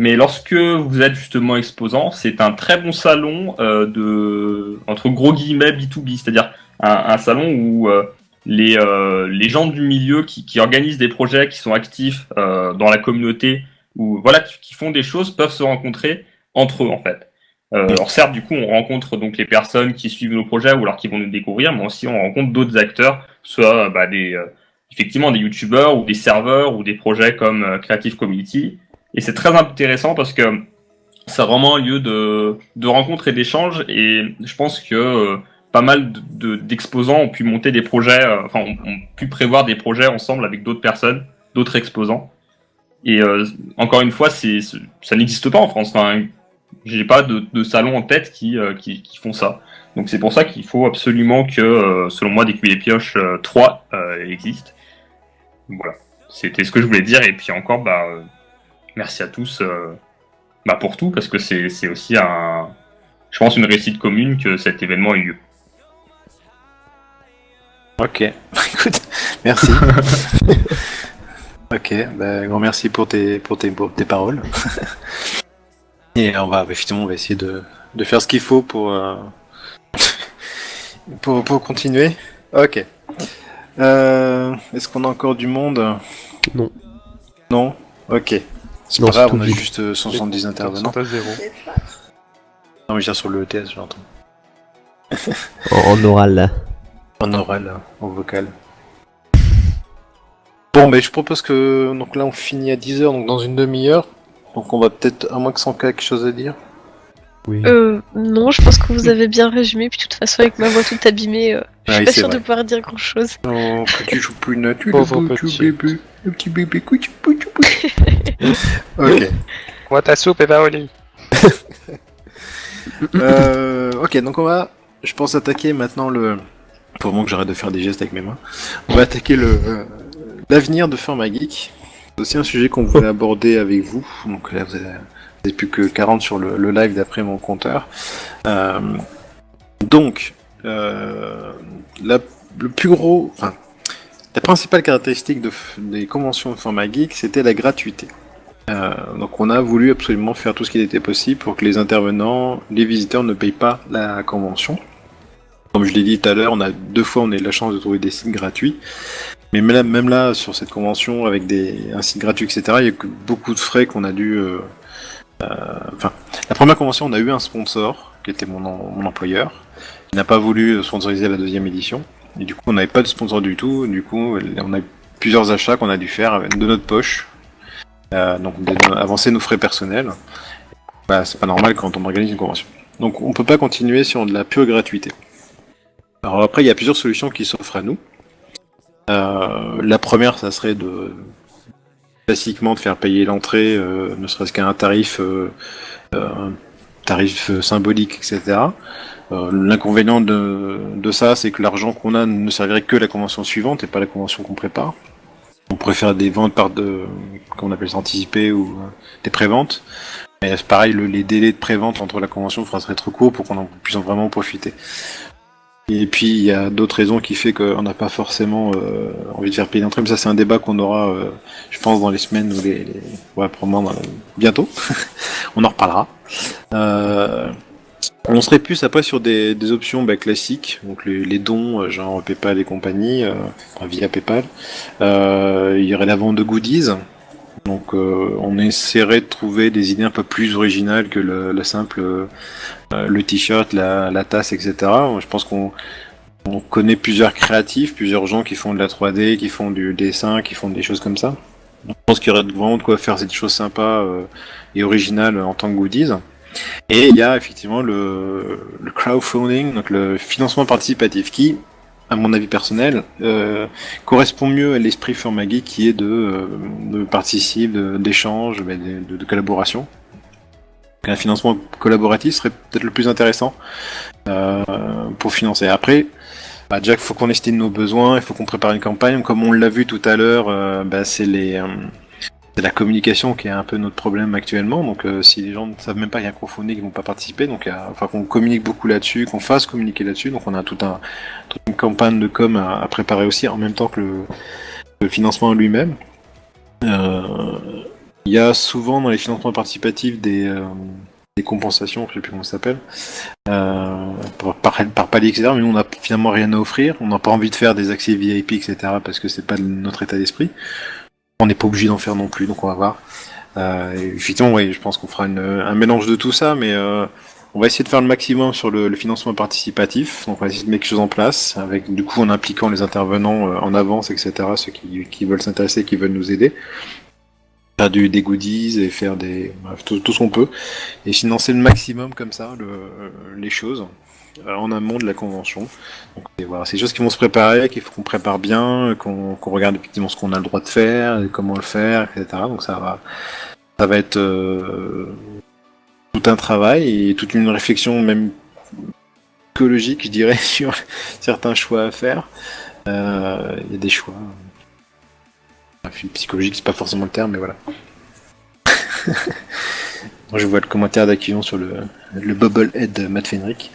S6: Mais lorsque vous êtes justement exposant, c'est un très bon salon entre gros guillemets B2B, c'est-à-dire un salon où les gens du milieu qui organisent des projets, qui sont actifs dans la communauté, ou voilà, qui font des choses, peuvent se rencontrer entre eux en fait. Alors certes, du coup, on rencontre donc les personnes qui suivent nos projets ou alors qui vont nous découvrir, mais aussi on rencontre d'autres acteurs, soit effectivement des youtubeurs ou des serveurs ou des projets comme Creative Community. Et c'est très intéressant parce que c'est vraiment un lieu de rencontres et d'échanges. Et je pense que pas mal d'exposants ont pu monter des projets, ont pu prévoir des projets ensemble avec d'autres personnes, d'autres exposants. Et encore une fois, ça n'existe pas en France. Enfin, j'ai pas de salon en tête qui font ça. Donc c'est pour ça qu'il faut absolument que, selon moi, DQB des pioches 3 existe. Voilà, c'était ce que je voulais dire. Et puis encore, merci à tous pour tout, parce que c'est aussi je pense, une réussite commune que cet événement ait eu lieu.
S3: Ok, écoute, merci. Ok, grand merci pour tes paroles. Et on va essayer de faire ce qu'il faut pour continuer. Ok. Est-ce qu'on a encore du monde?
S1: Non.
S3: Non? Ok. C'est pas grave, on a juste 170 intervenants. Non, mais je veux dire sur le ETS, j'entends.
S7: En oral.
S3: En oral, en vocal. Bon, je propose que donc là on finit à 10h, donc dans une demi-heure. Donc on va peut-être, à moins que Sanka ait quelque chose à dire.
S1: Oui.
S8: Non, je pense que vous avez bien résumé, puis de toute façon avec ma voix toute abîmée, je suis pas sûre de pouvoir dire grand chose.
S3: Oh, petit choupinat, tu
S2: Pauvre
S3: bébé, le petit bébé, couch. Ok.
S2: Moi, ta soupe est pas au lit.
S3: Ok, donc on va, je pense, attaquer maintenant pour moi que j'arrête de faire des gestes avec mes mains. On va attaquer l'avenir de Format Geek. C'est aussi un sujet qu'on voulait aborder avec vous. Donc là, vous avez plus que 40 sur le live d'après mon compteur. Donc, la principale caractéristique des conventions de Format Geek, c'était la gratuité. Donc on a voulu absolument faire tout ce qui était possible pour que les intervenants, les visiteurs ne payent pas la convention. Comme je l'ai dit tout à l'heure, on a 2 fois on a eu la chance de trouver des sites gratuits. Mais même là, sur cette convention, avec un site gratuit, etc., il y a eu beaucoup de frais qu'on a dû... la première convention, on a eu un sponsor, qui était mon employeur. Il n'a pas voulu sponsoriser la 2e édition. Et du coup, on n'avait pas de sponsor du tout. Du coup, on a eu plusieurs achats qu'on a dû faire de notre poche. Donc, avancer nos frais personnels. C'est pas normal quand on organise une convention. Donc, on peut pas continuer sur de la pure gratuité. Alors après, il y a plusieurs solutions qui s'offrent à nous. La première, ça serait classiquement de faire payer l'entrée, ne serait-ce qu'à un tarif tarifs symboliques, etc. L'inconvénient de ça, c'est que l'argent qu'on a ne servirait que la convention suivante et pas la convention qu'on prépare. On pourrait faire des ventes qu'on appelle ça anticipées ou des préventes. Mais c'est pareil, les délais de prévente entre la convention serait trop court pour qu'on en puisse vraiment profiter. Et puis il y a d'autres raisons qui fait qu'on n'a pas forcément envie de faire payer d'entrée, mais ça c'est un débat qu'on aura, je pense, dans les semaines ou probablement bientôt. On en reparlera. On serait plus après sur des options classiques, donc les dons, genre PayPal et compagnie, via PayPal. Il y aurait la vente de goodies. Donc on essaierait de trouver des idées un peu plus originales que la simple le t-shirt, la tasse, etc. Je pense qu'on connaît plusieurs créatifs, plusieurs gens qui font de la 3D, qui font du dessin, qui font des choses comme ça. Je pense qu'il y aurait vraiment de quoi faire des choses sympas et originales en tant que goodies. Et il y a effectivement le crowdfunding, donc le financement participatif, qui, à mon avis personnel, correspond mieux à l'esprit Formagui qui est de participe, d'échange, de collaboration. Donc un financement collaboratif serait peut-être le plus intéressant pour financer. Après, déjà il faut qu'on estime nos besoins, il faut qu'on prépare une campagne. Comme on l'a vu tout à l'heure, c'est la communication qui est un peu notre problème actuellement. Donc si les gens ne savent même pas qu'il y a un crowdfunding, ils vont pas participer. Donc il faut qu'on communique beaucoup là-dessus, qu'on fasse communiquer là-dessus. Donc on a toute une campagne de com à préparer aussi en même temps que le financement lui-même. Il y a souvent dans les financements participatifs des compensations, je sais plus comment ça s'appelle, par palier, etc. Mais nous on n'a finalement rien à offrir. On n'a pas envie de faire des accès VIP, etc. parce que c'est pas notre état d'esprit. On n'est pas obligé d'en faire non plus, donc on va voir. Effectivement, oui, je pense qu'on fera un mélange de tout ça, mais on va essayer de faire le maximum sur le financement participatif. Donc on va essayer de mettre quelque chose en place, avec du coup en impliquant les intervenants en avance, etc. Ceux qui veulent s'intéresser, qui veulent nous aider. Faire des goodies et faire tout ce qu'on peut. Et financer le maximum comme ça, les choses. En amont de la convention. Donc, voilà, c'est des choses qui vont se préparer, qu'il faut qu'on prépare bien, qu'on regarde effectivement ce qu'on a le droit de faire, comment le faire, etc. Donc ça va être tout un travail et toute une réflexion même psychologique, je dirais, sur certains choix à faire. Il y a des choix. Psychologique, c'est pas forcément le terme, mais voilà. Moi, je vois le commentaire d'Aquillon sur le Bubblehead de Matt Fenrick.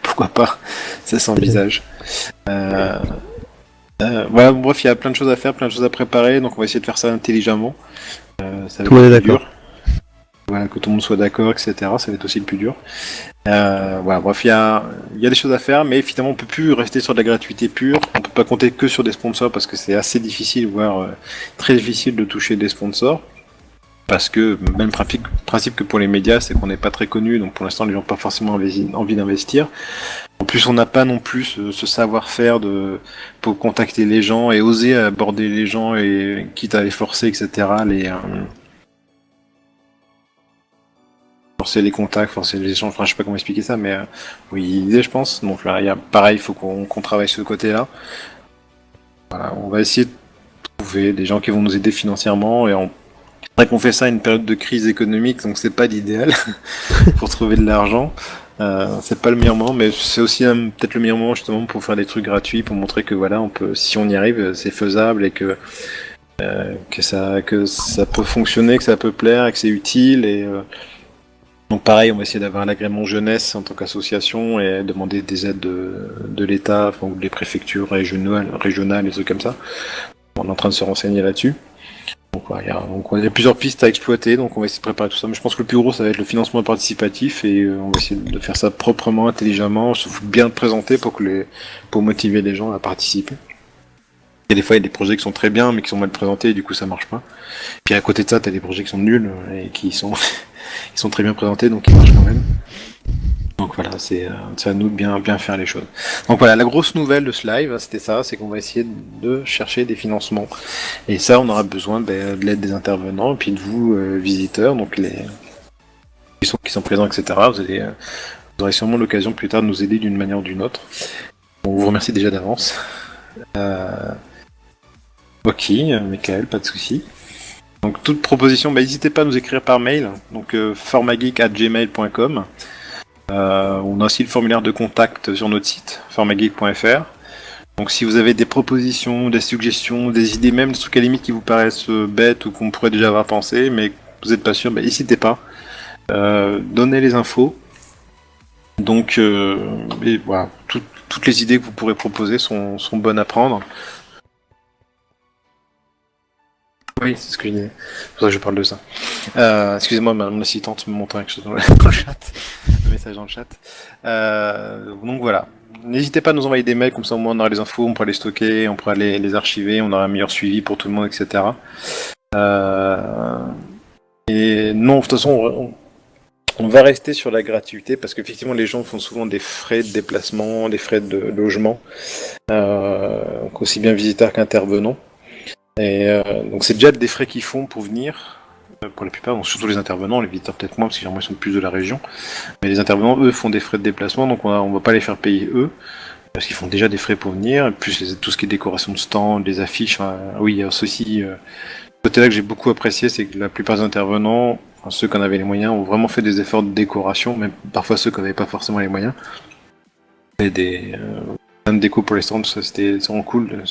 S3: Pourquoi pas, ça s'envisage. Voilà, bref, il y a plein de choses à faire, plein de choses à préparer, donc on va essayer de faire ça intelligemment. Ça va
S1: Tout le monde est
S3: être plus
S1: d'accord.
S3: dur. Voilà, que tout le monde soit d'accord, etc. Ça va être aussi le plus dur. Voilà, bref, il y a des choses à faire, mais finalement on peut plus rester sur de la gratuité pure. On peut pas compter que sur des sponsors parce que c'est assez difficile, voire très difficile de toucher des sponsors. Parce que même principe que pour les médias, c'est qu'on n'est pas très connu, donc pour l'instant les gens n'ont pas forcément envie d'investir. En plus, on n'a pas non plus ce savoir-faire pour contacter les gens et oser aborder les gens et quitte à les forcer, etc. Forcer les contacts, forcer les échanges. Enfin, je sais pas comment expliquer ça, mais oui, l'idée, je pense. Donc là, pareil, il faut qu'on travaille sur ce côté-là. Voilà, on va essayer de trouver des gens qui vont nous aider financièrement et c'est vrai qu'on fait ça à une période de crise économique, donc c'est pas l'idéal pour trouver de l'argent. C'est pas le meilleur moment, mais c'est aussi peut-être le meilleur moment justement pour faire des trucs gratuits, pour montrer que voilà, si on y arrive, c'est faisable et que ça peut fonctionner, que ça peut plaire, et que c'est utile. Et donc pareil, on va essayer d'avoir l'agrément jeunesse en tant qu'association et demander des aides de l'État, enfin, ou des préfectures régionales, des trucs comme ça. On est en train de se renseigner là-dessus. Donc il y a plusieurs pistes à exploiter, donc on va essayer de préparer tout ça. Mais je pense que le plus gros, ça va être le financement participatif et on va essayer de faire ça proprement, intelligemment, bien le présenter pour motiver les gens à participer. Et des fois, il y a des projets qui sont très bien, mais qui sont mal présentés, et du coup, ça marche pas. Puis à côté de ça, t'as des projets qui sont nuls et qui sont très bien présentés, donc ils marchent quand même. Donc voilà, c'est à nous de bien faire les choses. Donc voilà, la grosse nouvelle de ce live, c'était ça, c'est qu'on va essayer de chercher des financements. Et ça, on aura besoin de l'aide des intervenants, et puis de vous, visiteurs, donc qui sont présents, etc. Vous aurez sûrement l'occasion plus tard de nous aider d'une manière ou d'une autre. On vous remercie déjà d'avance. Ok, Michael, pas de soucis. Donc toute proposition, n'hésitez pas à nous écrire par mail, donc formageek@gmail.com. On a aussi le formulaire de contact sur notre site, formageek.fr. Donc si vous avez des propositions, des suggestions, des idées, même des trucs à la limite qui vous paraissent bêtes ou qu'on pourrait déjà avoir pensé, mais que vous n'êtes pas sûr, n'hésitez pas. Donnez les infos. Donc et voilà, toutes les idées que vous pourrez proposer sont bonnes à prendre. Oui, c'est ce que je disais. C'est pour ça que je parle de ça. Excusez-moi, mon assistante me montre quelque chose dans le chat. Un message dans le chat. Donc voilà. N'hésitez pas à nous envoyer des mails, comme ça au moins on aura les infos, on pourra les stocker, on pourra les archiver, on aura un meilleur suivi pour tout le monde, etc. Et non, de toute façon, on va rester sur la gratuité, parce qu'effectivement les gens font souvent des frais de déplacement, des frais de logement, aussi bien visiteurs qu'intervenants. Et donc c'est déjà des frais qu'ils font pour venir, pour la plupart, donc surtout les intervenants, les visiteurs peut-être moins, parce qu'ils sont plus de la région. Mais les intervenants, eux, font des frais de déplacement, donc on va pas les faire payer eux, parce qu'ils font déjà des frais pour venir, plus tout ce qui est décoration de stand, les affiches, oui, il y a aussi... côté là que j'ai beaucoup apprécié, c'est que la plupart des intervenants, ceux qui en avaient les moyens, ont vraiment fait des efforts de décoration, même parfois ceux qui n'avaient pas forcément les moyens. Et des déco pour les stands, ça c'était vraiment cool.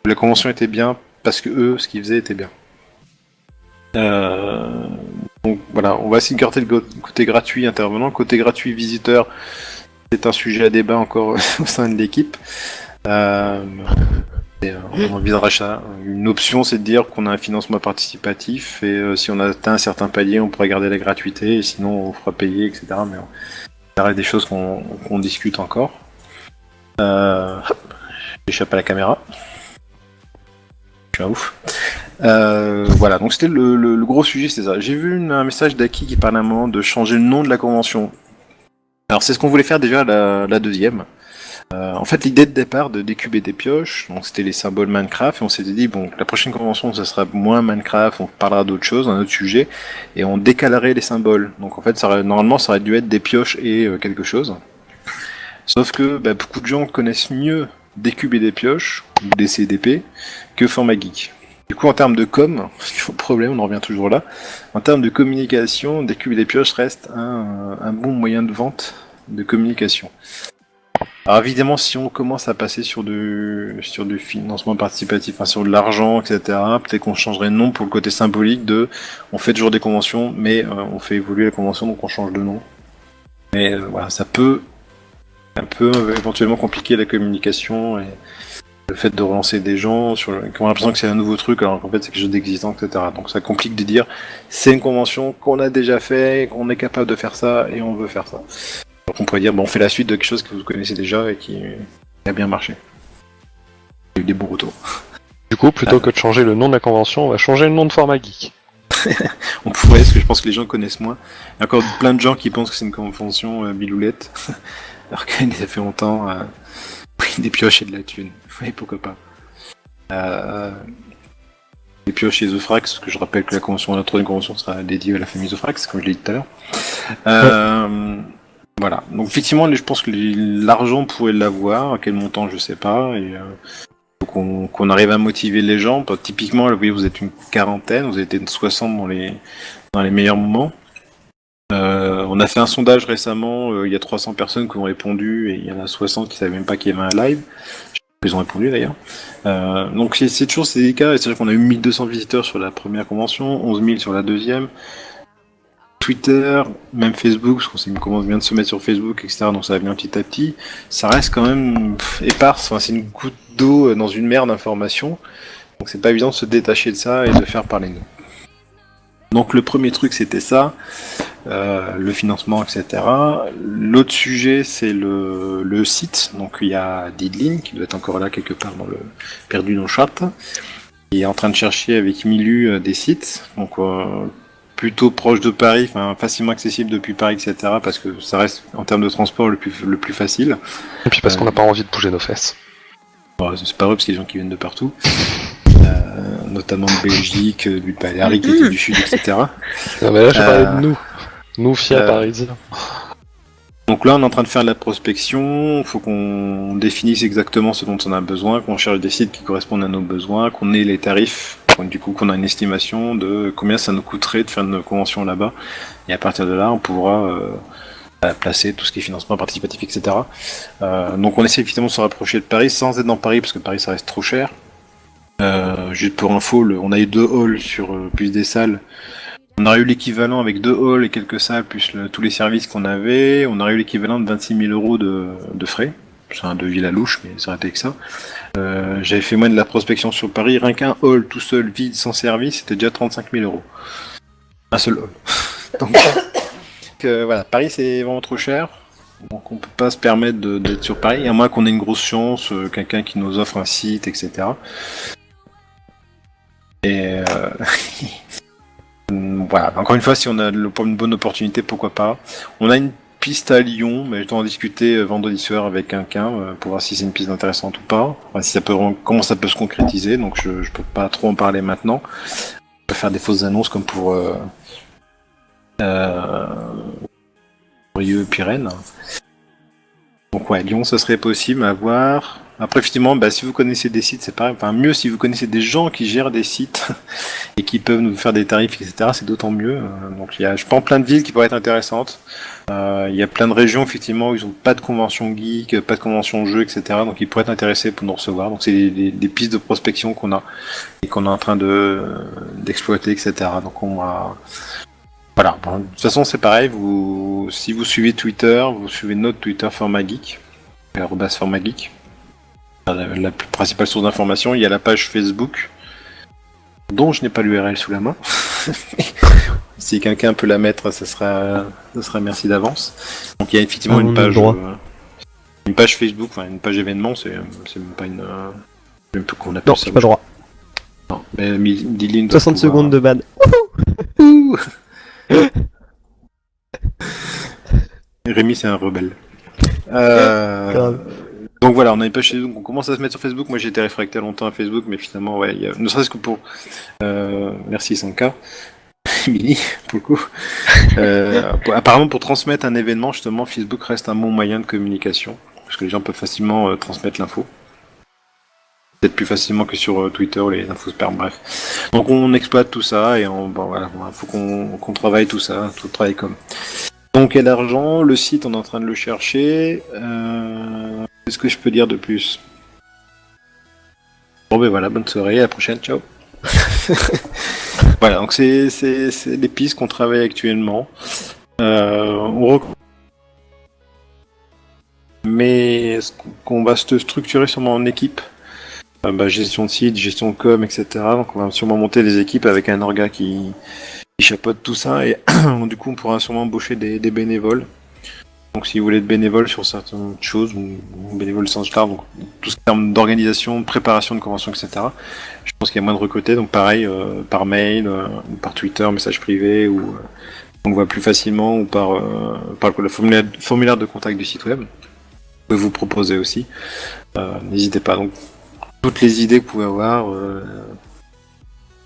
S3: La convention était bien parce que eux, ce qu'ils faisaient était bien. Donc voilà, on va essayer de garder le côté gratuit intervenant. Côté gratuit visiteur, c'est un sujet à débat encore au sein de l'équipe. On envisagera ça. Une option, c'est de dire qu'on a un financement participatif et si on a atteint un certain palier, on pourrait garder la gratuité et sinon on fera payer, etc. Mais ça reste des choses qu'on discute encore. J'échappe à la caméra. Je suis un ouf. Voilà, donc c'était le gros sujet, c'est ça. J'ai vu un message d'Aki qui parlait à un moment de changer le nom de la convention. Alors c'est ce qu'on voulait faire déjà la deuxième. En fait, l'idée de départ de décuber des pioches, donc c'était les symboles Minecraft, et on s'était dit, bon, la prochaine convention, ça sera moins Minecraft, on parlera d'autre chose, un autre sujet, et on décalerait les symboles. Donc en fait, normalement, ça aurait dû être des pioches et quelque chose. Sauf que beaucoup de gens connaissent mieux décuber des pioches, ou des CDP, que Format Geek. Du coup, en termes de com, problème, on en revient toujours là, en termes de communication, décuber des pioches reste un bon moyen de vente de communication. Alors évidemment, si on commence à passer sur du financement participatif, enfin sur de l'argent, etc., peut-être qu'on changerait de nom pour le côté symbolique de on fait toujours des conventions, mais on fait évoluer la convention, donc on change de nom. Mais voilà, ça peut un peu éventuellement compliquer la communication et le fait de relancer des gens qui ont l'impression que c'est un nouveau truc alors qu'en fait c'est quelque chose d'existant, etc. Donc ça complique de dire c'est une convention qu'on a déjà fait, qu'on est capable de faire ça et on veut faire ça. Donc on pourrait dire, on fait la suite de quelque chose que vous connaissez déjà et qui a bien marché. Il y a eu des bons retours.
S2: Du coup, plutôt que de changer le nom de la convention, on va changer le nom de Format Geek.
S3: On pourrait, parce que je pense que les gens connaissent moins. Il y a encore plein de gens qui pensent que c'est une convention biloulette, alors qu'il a fait longtemps pris des pioches et de la thune. Oui, pourquoi pas. Les pioches et Zofrax, parce que je rappelle que la troisième convention sera dédiée à la famille Zofrax, comme je l'ai dit tout à l'heure. Voilà, donc effectivement, je pense que l'argent pourrait l'avoir, à quel montant je sais pas, et faut qu'on arrive à motiver les gens. Typiquement, là, vous êtes une quarantaine, vous êtes une 60 dans les meilleurs moments. On a fait un sondage récemment, il y a 300 personnes qui ont répondu, et il y en a 60 qui savaient même pas qu'il y avait un live. Ils ont répondu d'ailleurs. Donc c'est toujours délicat, et c'est vrai qu'on a eu 1200 visiteurs sur la première convention, 11 000 sur la deuxième. Twitter, même Facebook, parce qu'on commence bien de se mettre sur Facebook, etc. Donc ça va venir petit à petit. Ça reste quand même éparse. Enfin, c'est une goutte d'eau dans une mer d'informations. Donc c'est pas évident de se détacher de ça et de faire parler de nous. Donc le premier truc c'était ça, le financement, etc. L'autre sujet c'est le site. Donc il y a Didlin qui doit être encore là quelque part perdu dans le chat. Il est en train de chercher avec Milu des sites. Donc plutôt proche de Paris, facilement accessible depuis Paris, etc. Parce que ça reste en termes de transport le plus facile.
S2: Et puis parce qu'on n'a pas envie de bouger nos fesses.
S3: Bon, c'est pas vrai parce qu'il y a des gens qui viennent de partout, notamment de Belgique, du Paris, qui était du Sud, etc.
S2: Non mais là je parlais de nous fiers parisiens.
S3: Donc là on est en train de faire de la prospection, il faut qu'on définisse exactement ce dont on a besoin, qu'on cherche des sites qui correspondent à nos besoins, qu'on ait les tarifs Du coup, qu'on a une estimation de combien ça nous coûterait de faire une convention là-bas. Et à partir de là, on pourra placer tout ce qui est financement participatif, etc. Donc on essaie effectivement de se rapprocher de Paris sans être dans Paris, parce que Paris ça reste trop cher. Juste pour info, on a eu 2 halls sur plus des salles. On aurait eu l'équivalent avec 2 halls et quelques salles, plus tous les services qu'on avait. On aurait eu l'équivalent de 26 000 euros de frais. C'est un devis la louche, mais ça aurait été que ça. J'avais fait moi de la prospection sur Paris. Rien qu'un hall tout seul, vide, sans service, c'était déjà 35 000 euros. Un seul hall. Donc voilà, Paris c'est vraiment trop cher. Donc on peut pas se permettre d'être sur Paris, à moins qu'on ait une grosse chance, quelqu'un qui nous offre un site, etc. Et voilà, encore une fois, si on a une bonne opportunité, pourquoi pas. On a une piste à Lyon, mais je dois en discuter vendredi soir avec quelqu'un pour voir si c'est une piste intéressante ou pas. Enfin, si ça peut, comment ça peut se concrétiser, donc je peux pas trop en parler maintenant. Je peux faire des fausses annonces comme pour Rieux et Pyrénées. Donc ouais, Lyon, ça serait possible à voir. Après, effectivement, si vous connaissez des sites, c'est pareil. Enfin, mieux si vous connaissez des gens qui gèrent des sites et qui peuvent nous faire des tarifs, etc. C'est d'autant mieux. Donc, je pense plein de villes qui pourraient être intéressantes. Il y a plein de régions, effectivement, où ils n'ont pas de convention geek, pas de convention jeu, etc. Donc, ils pourraient être intéressés pour nous recevoir. Donc, c'est des pistes de prospection qu'on a et qu'on est en train d'exploiter, etc. Donc, on va... Voilà. Bon, de toute façon, c'est pareil. Si vous suivez Twitter, vous suivez notre Twitter @formageek, @formageek. La principale source d'information, il y a la page Facebook, dont je n'ai pas l'URL sous la main. Si quelqu'un peut la mettre, ça sera merci d'avance. Donc il y a effectivement une page Facebook, enfin une page événement, c'est même pas une... je sais pas qu'on appelle
S1: non,
S3: ça.
S1: j'ai pas le droit.
S3: Non, mais Dylan
S7: 60 secondes de ban.
S3: Rémi, c'est un rebelle. Donc voilà, on a une page Facebook, on commence à se mettre sur Facebook. Moi j'ai été réfractaire longtemps à Facebook, mais finalement, ouais, ne serait-ce que pour... merci 100K, Emily, pour le coup. Apparemment, pour transmettre un événement, justement, Facebook reste un bon moyen de communication, parce que les gens peuvent facilement transmettre l'info. Peut-être plus facilement que sur Twitter où les infos se perdent, bref. Donc on exploite tout ça, et voilà, faut qu'on travaille tout ça, tout travaille comme... Donc quel argent, le site on est en train de le chercher, qu'est-ce que je peux dire de plus? Bon ben voilà, bonne soirée, à la prochaine, ciao. Voilà, donc c'est des pistes qu'on travaille actuellement. Mais qu'on va se structurer sûrement en équipe. Gestion de site, gestion de com, etc. Donc on va sûrement monter des équipes avec un orga qui chapeaute tout ça, et du coup on pourra sûrement embaucher des bénévoles. Donc si vous voulez être bénévole sur certaines choses, ou bénévole sans large, donc tout ce qui est en termes d'organisation, de préparation de convention, etc. Je pense qu'il y a moins de recruter, donc pareil, par mail, ou par Twitter, message privé, ou on voit plus facilement, ou par le formulaire de contact du site web. Vous pouvez vous proposer aussi. N'hésitez pas. Donc toutes les idées que vous pouvez avoir,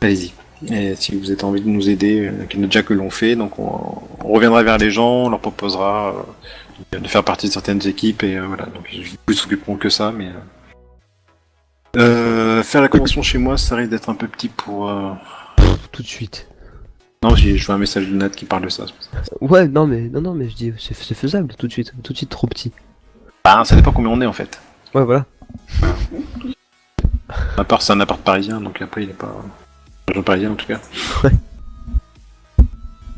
S3: allez-y. Et si vous avez envie de nous aider, qu'il y en a déjà que l'on fait, donc on reviendra vers les gens, on leur proposera de faire partie de certaines équipes, et voilà, donc ils ne s'occuperont que ça, mais faire la convention chez moi, ça risque d'être un peu petit pour...
S1: Tout de suite.
S3: Non, je vois un message de Nat qui parle de ça.
S1: Ouais, non mais je dis c'est faisable tout de suite trop petit.
S3: Ça dépend combien on est en fait.
S1: Ouais, voilà.
S3: À part c'est un appart parisien, donc après il est pas... région parisienne en tout cas.
S1: Ouais.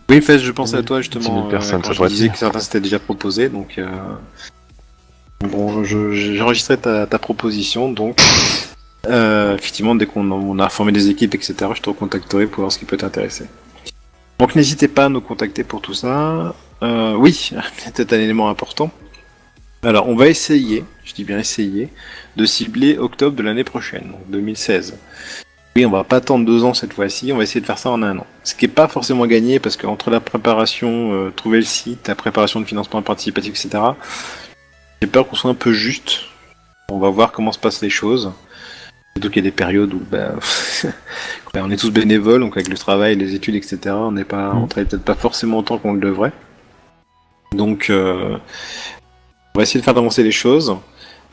S3: Oui, Fez, je pensais à toi justement
S2: 10 000 personnes,
S3: quand
S2: ça
S3: je
S2: doit
S3: disais
S2: dire.
S3: que certains s'étaient déjà proposés, donc bon, j'ai enregistré ta proposition, donc effectivement dès qu'on a formé des équipes, etc., je te recontacterai pour voir ce qui peut t'intéresser. Donc n'hésitez pas à nous contacter pour tout ça. Oui, peut-être un élément important. Alors on va essayer, je dis bien essayer, de cibler octobre de l'année prochaine, donc 2016. Oui, on va pas attendre 2 ans cette fois-ci, on va essayer de faire ça en 1 an. Ce qui est pas forcément gagné, parce qu'entre la préparation, trouver le site, la préparation de financement participatif, etc., j'ai peur qu'on soit un peu juste. On va voir comment se passent les choses. Surtout qu'il y a des périodes où on est tous bénévoles, donc avec le travail, les études, etc., on travaille peut-être pas forcément autant qu'on le devrait. Donc on va essayer de faire avancer les choses.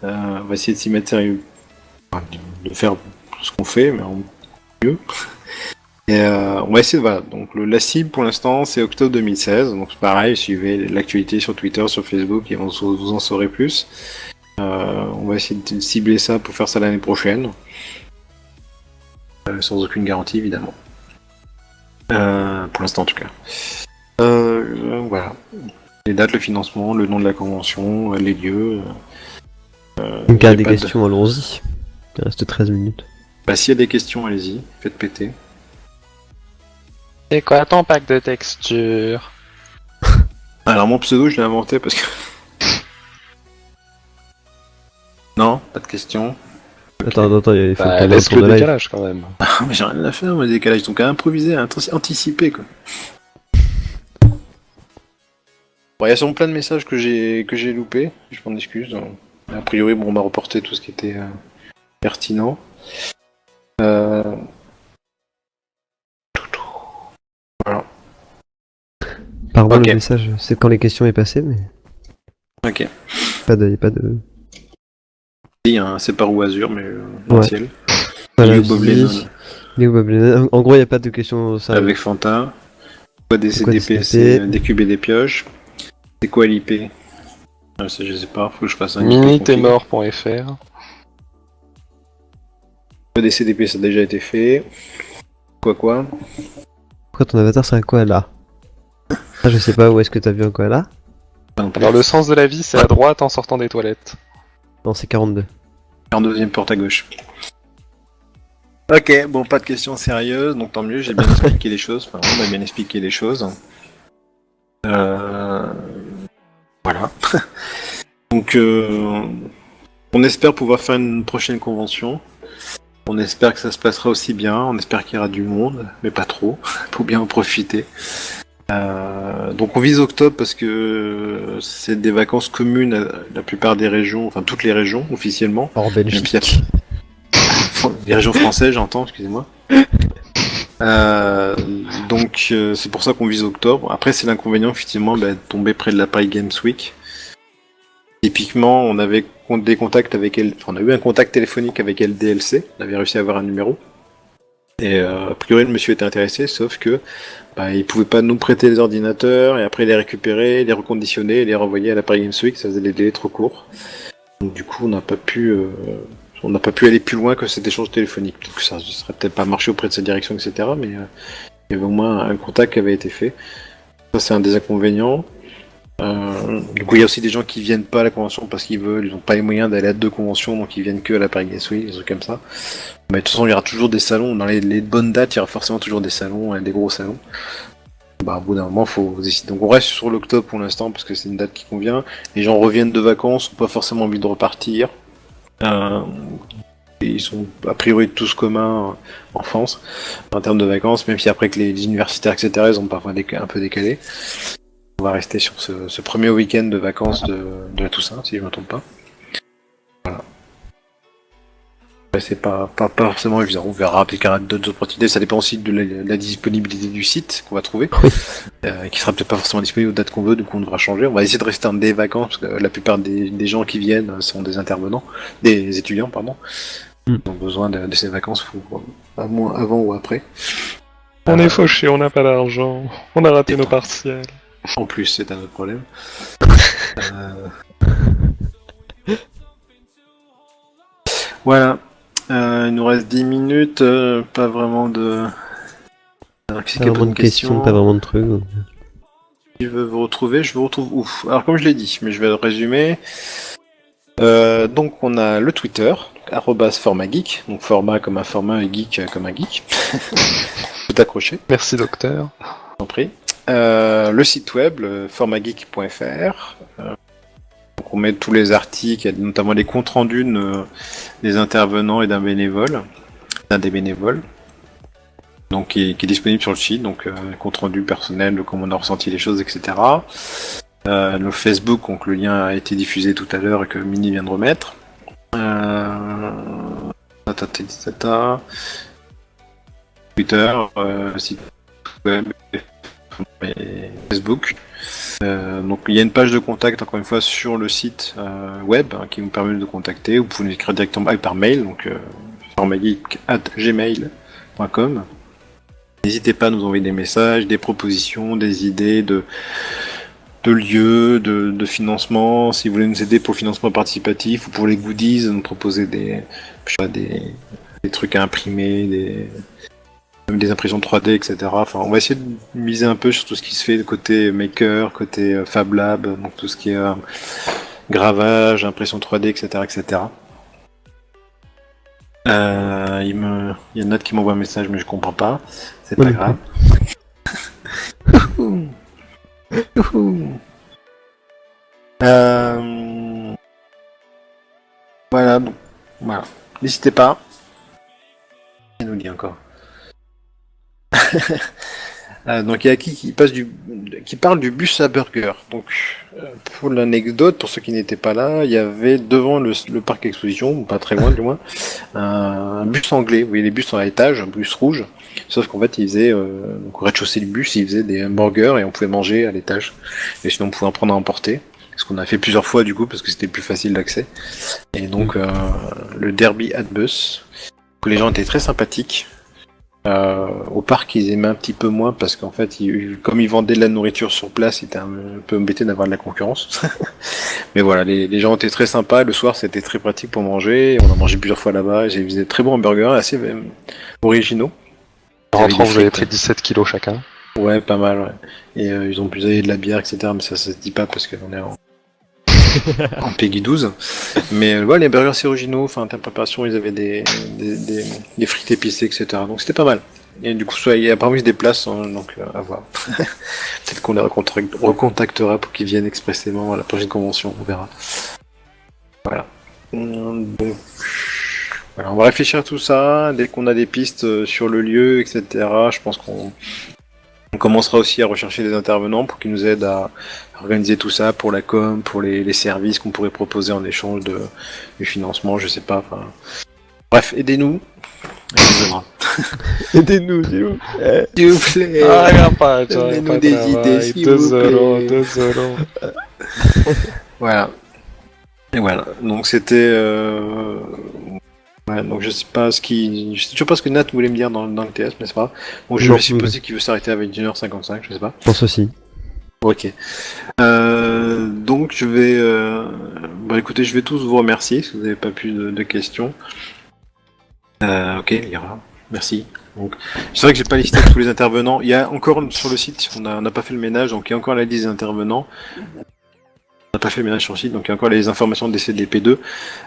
S3: On va essayer de s'y mettre sérieux. De faire ce qu'on fait, mais mieux. Et on va essayer de voilà. Donc la cible pour l'instant c'est octobre 2016. Donc c'est pareil, suivez l'actualité sur Twitter, sur Facebook et vous en saurez plus. On va essayer de cibler ça pour faire ça l'année prochaine. Sans aucune garantie évidemment. Pour l'instant en tout cas. Voilà. Les dates, le financement, le nom de la convention, les lieux.
S7: Donc, il y a des questions, allons-y. Il reste 13 minutes.
S3: Bah, s'il y a des questions, allez-y, faites péter.
S2: C'est quoi ton pack de texture?
S3: Alors, mon pseudo, je l'ai inventé parce que. Non, pas de questions.
S7: Attends, il faut
S2: Bah,
S7: le
S2: laisse
S7: tour
S2: le
S7: de live.
S2: décalage quand même.
S3: Ah, mais j'ai rien à faire, moi, les décalages. Donc, à improviser, à anticiper, quoi. Bon, il y a sûrement plein de messages que j'ai loupés, je m'en excuse. A priori, bon, on m'a reporté tout ce qui était pertinent. Voilà.
S7: Pardon,
S3: Ok.
S7: le message, c'est quand les questions est passé, mais
S3: Ok.
S7: pas de...
S3: Oui, hein, c'est par ou Azur, mais
S7: Ouais.
S3: le ciel.
S7: Voilà,
S3: Liu Bob Lennon.
S7: Léo Bob Lennon. En gros, il n'y a pas de questions sérieuses.
S3: Avec Fanta. Quoi des
S7: C'est quoi des
S3: CDP,
S7: CDP?
S3: c'est des cubes et des pioches. C'est quoi l'IP? Je sais pas, faut que je fasse un IP config.
S2: Mini-t'es-mort.fr.
S3: Quoi des CDP, ça a déjà été fait. Quoi
S7: Pourquoi ton avatar serait un koala? Ah, je sais pas où est-ce que t'as vu un koala.
S2: Alors le sens de la vie, c'est à droite en sortant des toilettes.
S7: Non, c'est 42.
S3: En deuxième porte à gauche. Ok, bon, pas de questions sérieuses, donc tant mieux, j'ai bien expliqué les choses. Enfin, on a bien expliqué les choses. Voilà. Donc, on espère pouvoir faire une prochaine convention. On espère que ça se passera aussi bien. On espère qu'il y aura du monde, mais pas trop, pour bien en profiter. Donc on vise octobre parce que c'est des vacances communes à la plupart des régions, enfin toutes les régions officiellement.
S7: Hors Belgique.
S3: Même s'il y a- Les régions françaises, j'entends, excusez-moi. Donc c'est pour ça qu'on vise octobre. Après c'est l'inconvénient effectivement de tomber près de la Paris Games Week. Typiquement on avait des contacts avec elle, enfin, on a eu un contact téléphonique avec LDLC, on avait réussi à avoir un numéro. Et a priori le monsieur était intéressé, sauf que il pouvait pas nous prêter les ordinateurs et après les récupérer, les reconditionner et les renvoyer à la Paris Games Week, ça faisait des délais trop courts. Donc du coup on n'a pas pu aller plus loin que cet échange téléphonique. Peut-être que ça serait peut-être pas marché auprès de sa direction, etc. Mais il y avait au moins un contact qui avait été fait. Ça c'est un des inconvénients. Du coup il y a aussi des gens qui viennent pas à la convention parce qu'ils n'ont pas les moyens d'aller à 2 conventions, donc ils viennent que à la Paris Games Week, des trucs comme ça. Mais de toute façon il y aura toujours des salons, dans les bonnes dates il y aura forcément toujours des salons, des gros salons. Au bout d'un moment faut décider. Donc on reste sur l'octobre pour l'instant parce que c'est une date qui convient. Les gens reviennent de vacances, n'ont pas forcément envie de repartir. Ils sont a priori tous communs en France en termes de vacances, même si après que les universitaires etc ils ont parfois un peu décalé. On va rester sur ce premier week-end de vacances de la Toussaint, si je ne me trompe pas. Voilà. C'est pas forcément évident. On verra peut-être qu'il y aura d'autres opportunités. Ça dépend aussi de la disponibilité du site qu'on va trouver.
S7: Oui.
S3: Qui sera peut-être pas forcément disponible aux dates qu'on veut, donc on devra changer. On va essayer de rester en des vacances, parce que la plupart des gens qui viennent sont des intervenants, des étudiants, pardon. Ils ont besoin de ces vacances avant ou après.
S2: On est fauchés, on n'a pas d'argent, on a raté nos partiels.
S3: En plus, c'est un autre problème. Voilà. Il nous reste 10 minutes, pas vraiment de... Alors, qui c'est
S7: Pas
S3: qui a
S7: vraiment
S3: pas
S7: de questions, pas vraiment de trucs. Donc.
S3: Si je veux vous retrouver, je vous retrouve où? Alors comme je l'ai dit, mais je vais le résumer. Donc on a le Twitter, @formageek, donc format comme un format et geek comme un geek. Tout accroché,
S2: Merci docteur.
S3: je t'en prie. Le site web, le formageek.fr. Donc on met tous les articles, il y a notamment les comptes rendus des intervenants et d'un des bénévoles. Donc qui est disponible sur le site, donc compte rendu personnel, de comment on a ressenti les choses, etc. Le Facebook, donc le lien a été diffusé tout à l'heure et que Mini vient de remettre. Twitter, site web, et Facebook. Donc il y a une page de contact encore une fois sur le site web qui vous permet de contacter. Vous pouvez nous écrire directement par mail, donc formageek@gmail.com. gmail.com. N'hésitez pas à nous envoyer des messages, des propositions, des idées de lieux, de financement. Si vous voulez nous aider pour le financement participatif ou pour les goodies, nous proposer des trucs à imprimer, des impressions 3D, etc. Enfin, on va essayer de miser un peu sur tout ce qui se fait de côté maker, côté Fab Lab, donc tout ce qui est gravage, impression 3D, etc., etc. Il y a Nat qui m'envoie un message, mais je comprends pas. C'est pas grave. Voilà, bon. Voilà. N'hésitez pas. Il nous dit encore. Donc il y a qui parle du bus à burger. Donc pour l'anecdote, pour ceux qui n'étaient pas là, il y avait devant le parc exposition, ou pas très loin du moins, un bus anglais. Vous voyez les bus à étage, un bus rouge. Sauf qu'en fait, il faisait donc au rez-de-chaussée du bus, il faisait des hamburgers et on pouvait manger à l'étage. Et sinon, on pouvait en prendre à emporter. Ce qu'on a fait plusieurs fois du coup parce que c'était plus facile d'accès. Et donc le Derby at Bus, où les gens étaient très sympathiques. Au parc, ils aimaient un petit peu moins parce qu'en fait, comme ils vendaient de la nourriture sur place, ils étaient un peu embêtés d'avoir de la concurrence. Mais voilà, les gens étaient très sympas. Le soir, c'était très pratique pour manger. On a mangé plusieurs fois là-bas. J'ai visité de très bons hamburgers, assez originaux.
S2: En rentrant, vous avez pris 17 kilos chacun.
S3: Ouais, pas mal, ouais. Et ils ont busé de la bière, etc. Mais ça se dit pas parce qu'on est en Peggy 12. Mais ouais, les burgers c'est originaux. Enfin, en termes de préparation, ils avaient des frites épicées, etc. Donc c'était pas mal. Et du coup, apparemment, ils se déplacent, hein, donc à voir. Peut-être qu'on les recontactera pour qu'ils viennent expressément à la prochaine convention. On verra. Voilà. Donc, voilà, on va réfléchir à tout ça. Dès qu'on a des pistes sur le lieu, etc., je pense qu'on commencera aussi à rechercher des intervenants pour qu'ils nous aident à organiser tout ça pour la com, pour les services qu'on pourrait proposer en échange du financement, je sais pas. Enfin... Bref, aidez-nous.
S1: Aidez-nous, s'il vous plaît.
S3: S'il vous plaît. Donnez-nous des idées, s'il vous plaît.
S2: 2 €.
S3: Voilà. Et voilà. Donc c'était... Ouais, donc je sais toujours pas ce que Nat voulait me dire dans le TS, mais c'est pas grave. Donc je vais supposer qu'il veut s'arrêter à 21h55, je sais pas.
S1: Je pense aussi.
S3: Ok. Donc je vais... Bah écoutez, je vais tous vous remercier si vous n'avez pas plus de questions. Ok, il y aura. Merci. Donc, c'est vrai que j'ai pas listé tous les intervenants. Il y a encore sur le site, on n'a pas fait le ménage, donc il y a encore la liste des intervenants. On n'a pas fait le ménage sur le site, donc il y a encore les informations de DCDP2.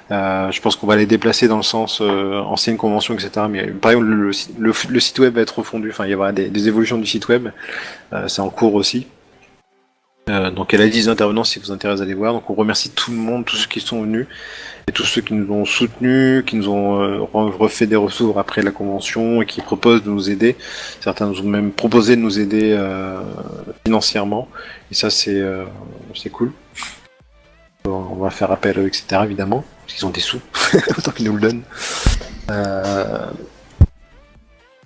S3: Je pense qu'on va les déplacer dans le sens ancienne convention, etc. Mais par exemple, le site web va être refondu. Enfin, il y aura des évolutions du site web. C'est en cours aussi. Donc il y a la liste d'intervenants si vous intéresse à aller voir. Donc on remercie tout le monde, tous ceux qui sont venus et tous ceux qui nous ont soutenus, qui nous ont refait des retours après la convention et qui proposent de nous aider. Certains nous ont même proposé de nous aider financièrement et ça c'est cool. On va faire appel à eux, etc. évidemment, parce qu'ils ont des sous, autant qu'ils nous le donnent.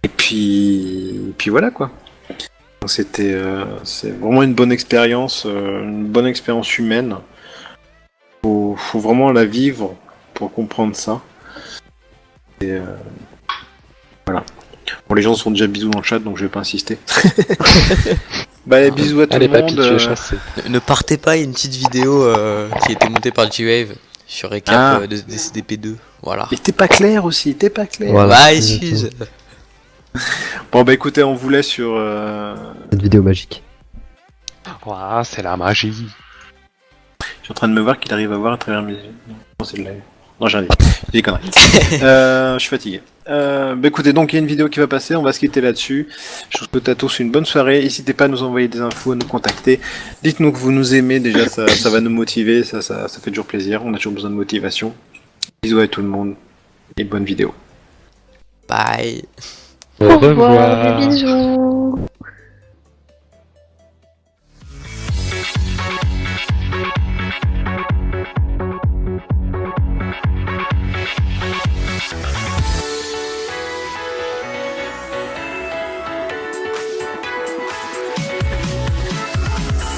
S3: Et puis voilà quoi. C'est vraiment une bonne expérience humaine. Faut vraiment la vivre pour comprendre ça. Et voilà. Bon, les gens sont déjà bisous dans le chat, donc je vais pas insister. Bah, bisous à tout le monde.
S9: Ne partez pas, il y a une petite vidéo qui a été montée par G-Wave sur récap de DCDP2. Voilà.
S3: Et t'es pas clair aussi, t'es pas clair.
S9: Voilà, bah, excuse.
S3: Bon bah écoutez, on vous laisse sur
S1: cette vidéo magique.
S2: Ouah, c'est la magie.
S3: Je suis en train de me voir qu'il arrive à voir à travers mes yeux. Non, c'est le live. Non, j'ai rien dit. J'ai des conneries. Je suis fatigué. Bah écoutez, donc il y a une vidéo qui va passer, on va se quitter là-dessus. Je vous souhaite à tous une bonne soirée. N'hésitez pas à nous envoyer des infos, à nous contacter. Dites-nous que vous nous aimez, déjà ça va nous motiver, ça fait toujours plaisir. On a toujours besoin de motivation. Bisous à tout le monde et bonne vidéo.
S9: Bye.
S8: Au revoir, des bisous.